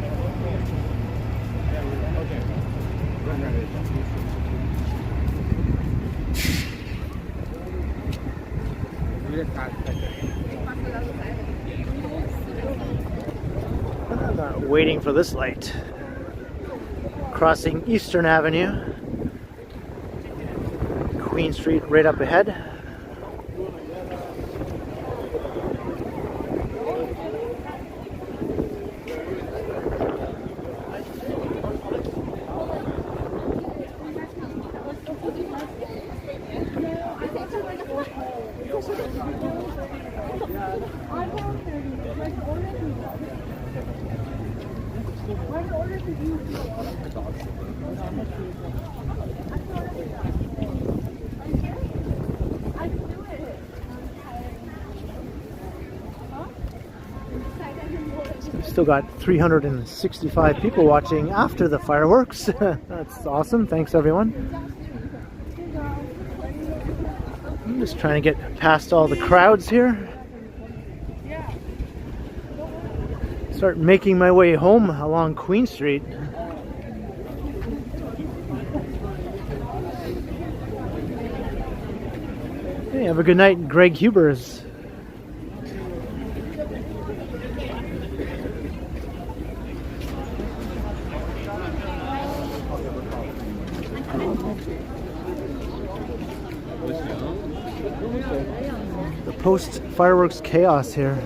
I'm not waiting for this light. Crossing Eastern Avenue. Queen Street right up ahead. Still got 365 people watching after the fireworks. That's awesome. Thanks, everyone. I'm just trying to get past all the crowds here. Start making my way home along Queen Street. Hey, have a good night, Greg Hubers. The post-fireworks chaos here.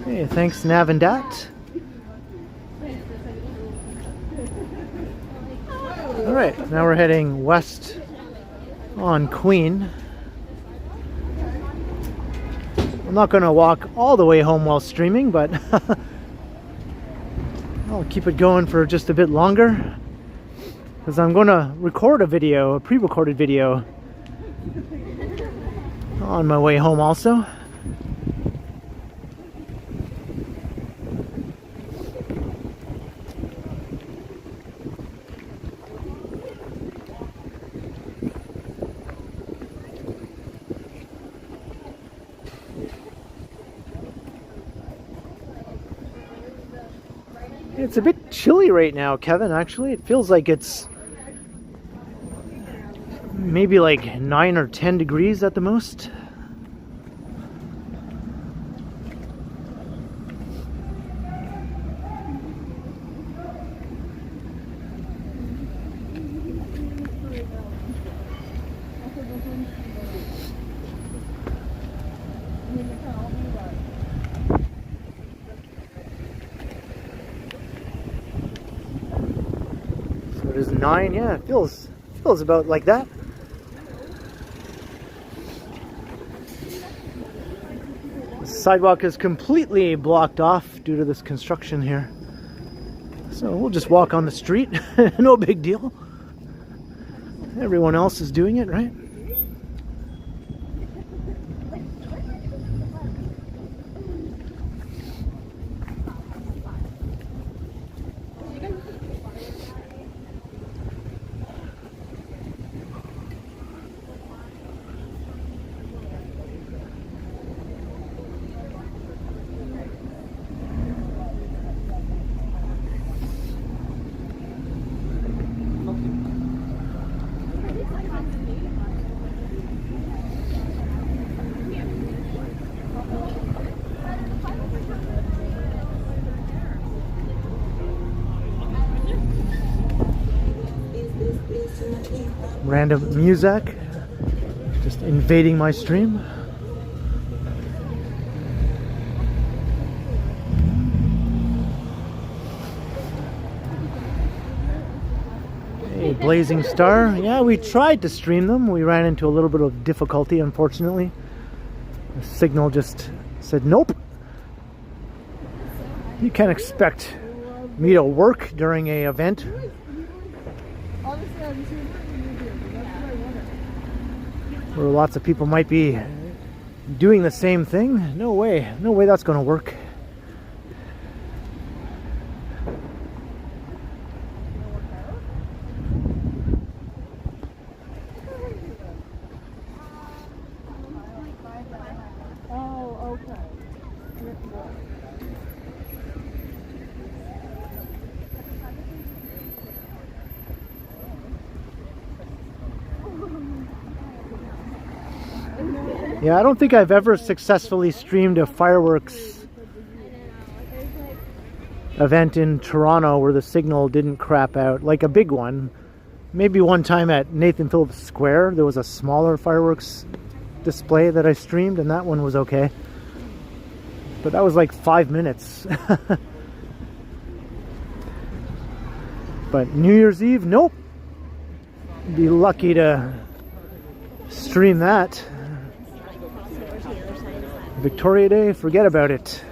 Hey, thanks, Nav and Dat. All right, now we're heading west on Queen. I'm not going to walk all the way home while streaming, but I'll keep it going for just a bit longer because I'm going to record a video, a pre-recorded video on my way home also. It's a bit chilly right now, Kevin, actually. It feels like it's maybe like 9 or 10 degrees at the most. It is 9, yeah, it feels Feels about like that. The sidewalk is completely blocked off due to this construction here. So we'll just walk on the street. No big deal. Everyone else is doing it, right? Random music just invading my stream. Hey, Blazing Star. Yeah, we tried to stream them. We ran into a little bit of difficulty, unfortunately. The signal just said nope. You can't expect me to work during an event. Where lots of people might be doing the same thing. No way that's going to work. Oh, okay. Yeah, I don't think I've ever successfully streamed a fireworks event in Toronto where the signal didn't crap out, like a big one. Maybe one time at Nathan Phillips Square, there was a smaller fireworks display that I streamed, and that one was okay. But that was like 5 minutes. But New Year's Eve, nope. Be lucky to stream that. Victoria Day, forget about it.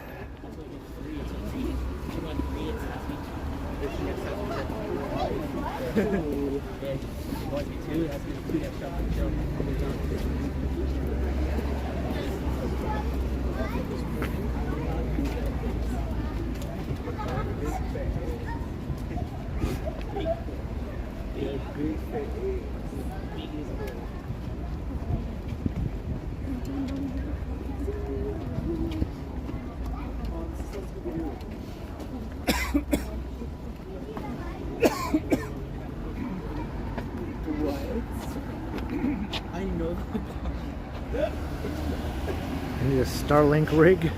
I need a Starlink rig.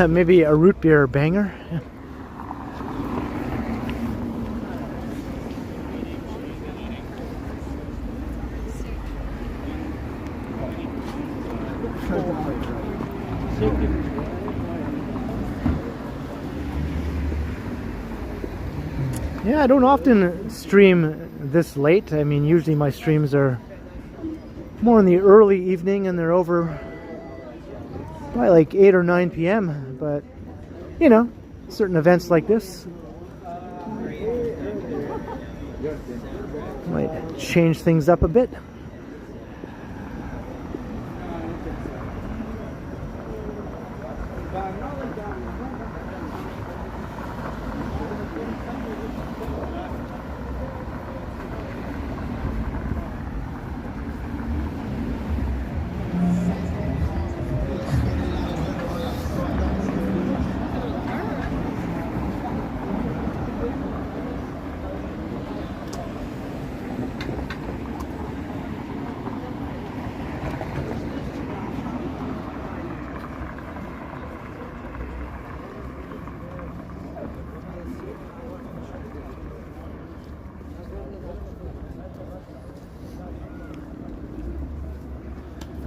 Maybe a root beer banger. Yeah, I don't often stream this late. I mean, usually my streams are more in the early evening and they're over by like 8 or 9 p.m. But, you know, certain events like this might change things up a bit.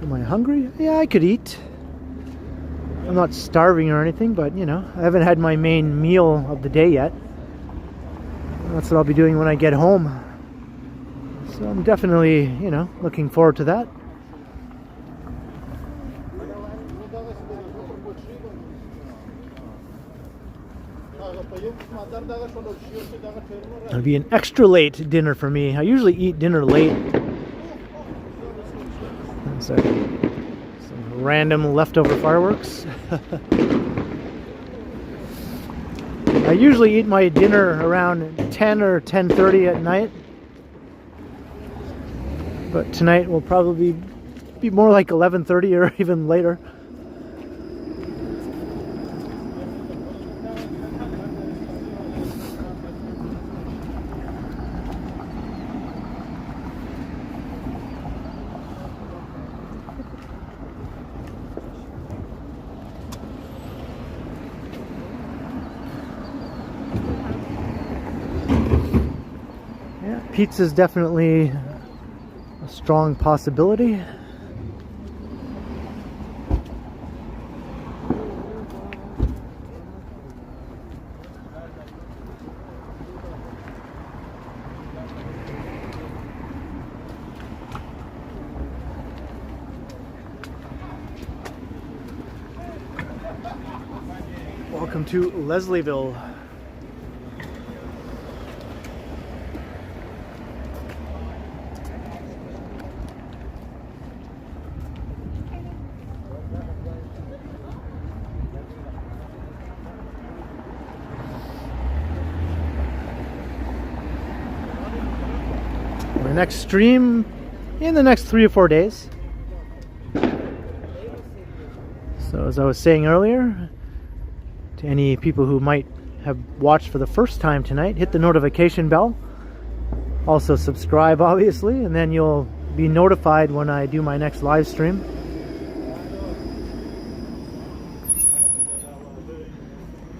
Am I hungry? Yeah, I could eat. I'm not starving or anything, but you know, I haven't had my main meal of the day yet. That's what I'll be doing when I get home. So I'm definitely, you know, looking forward to that. It'll be an extra late dinner for me. I usually eat dinner late. So, some random leftover fireworks. I usually eat my dinner around 10 or 10:30 at night. But tonight will probably be more like 11:30 or even later. Yeah, pizza's definitely a strong possibility. Welcome to Leslieville. My next stream in the next 3 or 4 days. So as I was saying earlier, to any people who might have watched for the first time tonight, hit the notification bell. Also subscribe, obviously, and then you'll be notified when I do my next live stream.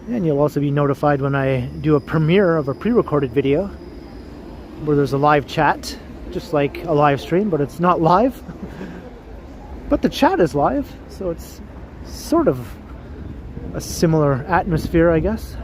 And you'll also be notified when I do a premiere of a pre-recorded video where there's a live chat, just like a live stream, but it's not live. But the chat is live, so it's sort of a similar atmosphere, I guess.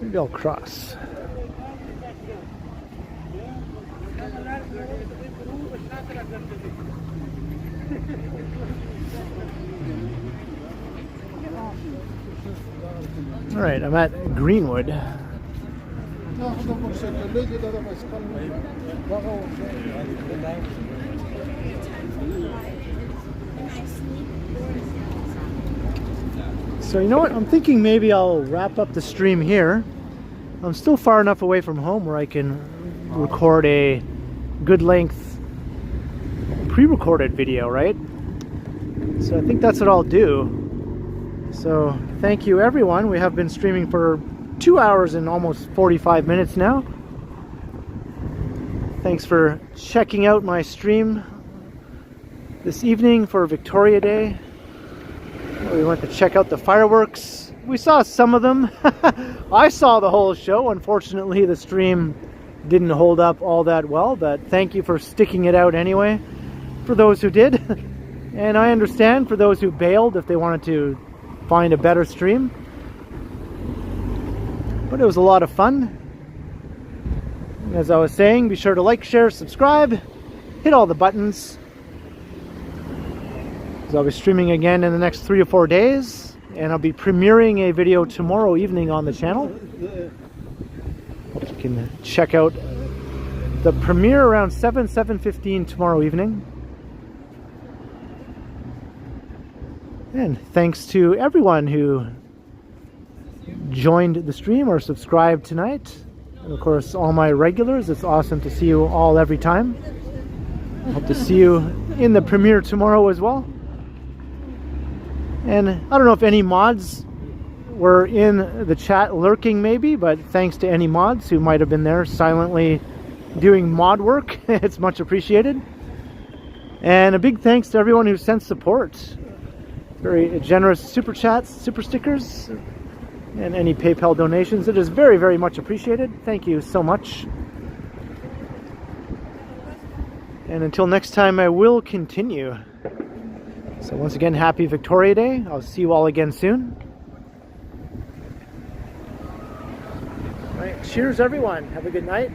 Maybe I'll cross. All right, I'm at Greenwood. So you know what? I'm thinking maybe I'll wrap up the stream here. I'm still far enough away from home where I can record a good length pre-recorded video, right? So I think that's what I'll do. So thank you everyone. We have been streaming for 2 hours and almost 45 minutes now. Thanks for checking out my stream this evening for Victoria Day. We went to check out the fireworks. We saw some of them. I saw the whole show. Unfortunately, the stream didn't hold up all that well, but thank you for sticking it out anyway, for those who did. And I understand for those who bailed if they wanted to find a better stream. But it was a lot of fun. As I was saying, be sure to like, share, subscribe, hit all the buttons. I'll be streaming again in the next 3 or 4 days, and I'll be premiering a video tomorrow evening on the channel. You can check out the premiere around 7:15 tomorrow evening. And thanks to everyone who joined the stream or subscribed tonight. And of course, all my regulars, it's awesome to see you all every time. I hope to see you in the premiere tomorrow as well. And I don't know if any mods were in the chat lurking maybe, but thanks to any mods who might have been there silently doing mod work. It's much appreciated. And a big thanks to everyone who sent support. Very generous super chats, super stickers, and any PayPal donations. It is very, very much appreciated. Thank you so much. And until next time, I will continue. So once again, happy Victoria Day. I'll see you all again soon. All right, cheers everyone. Have a good night.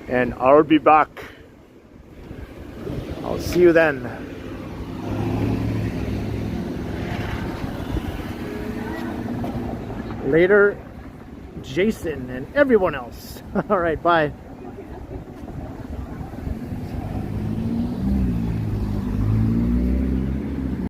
And I'll be back. I'll see you then. Later, Jason and everyone else. All right, bye.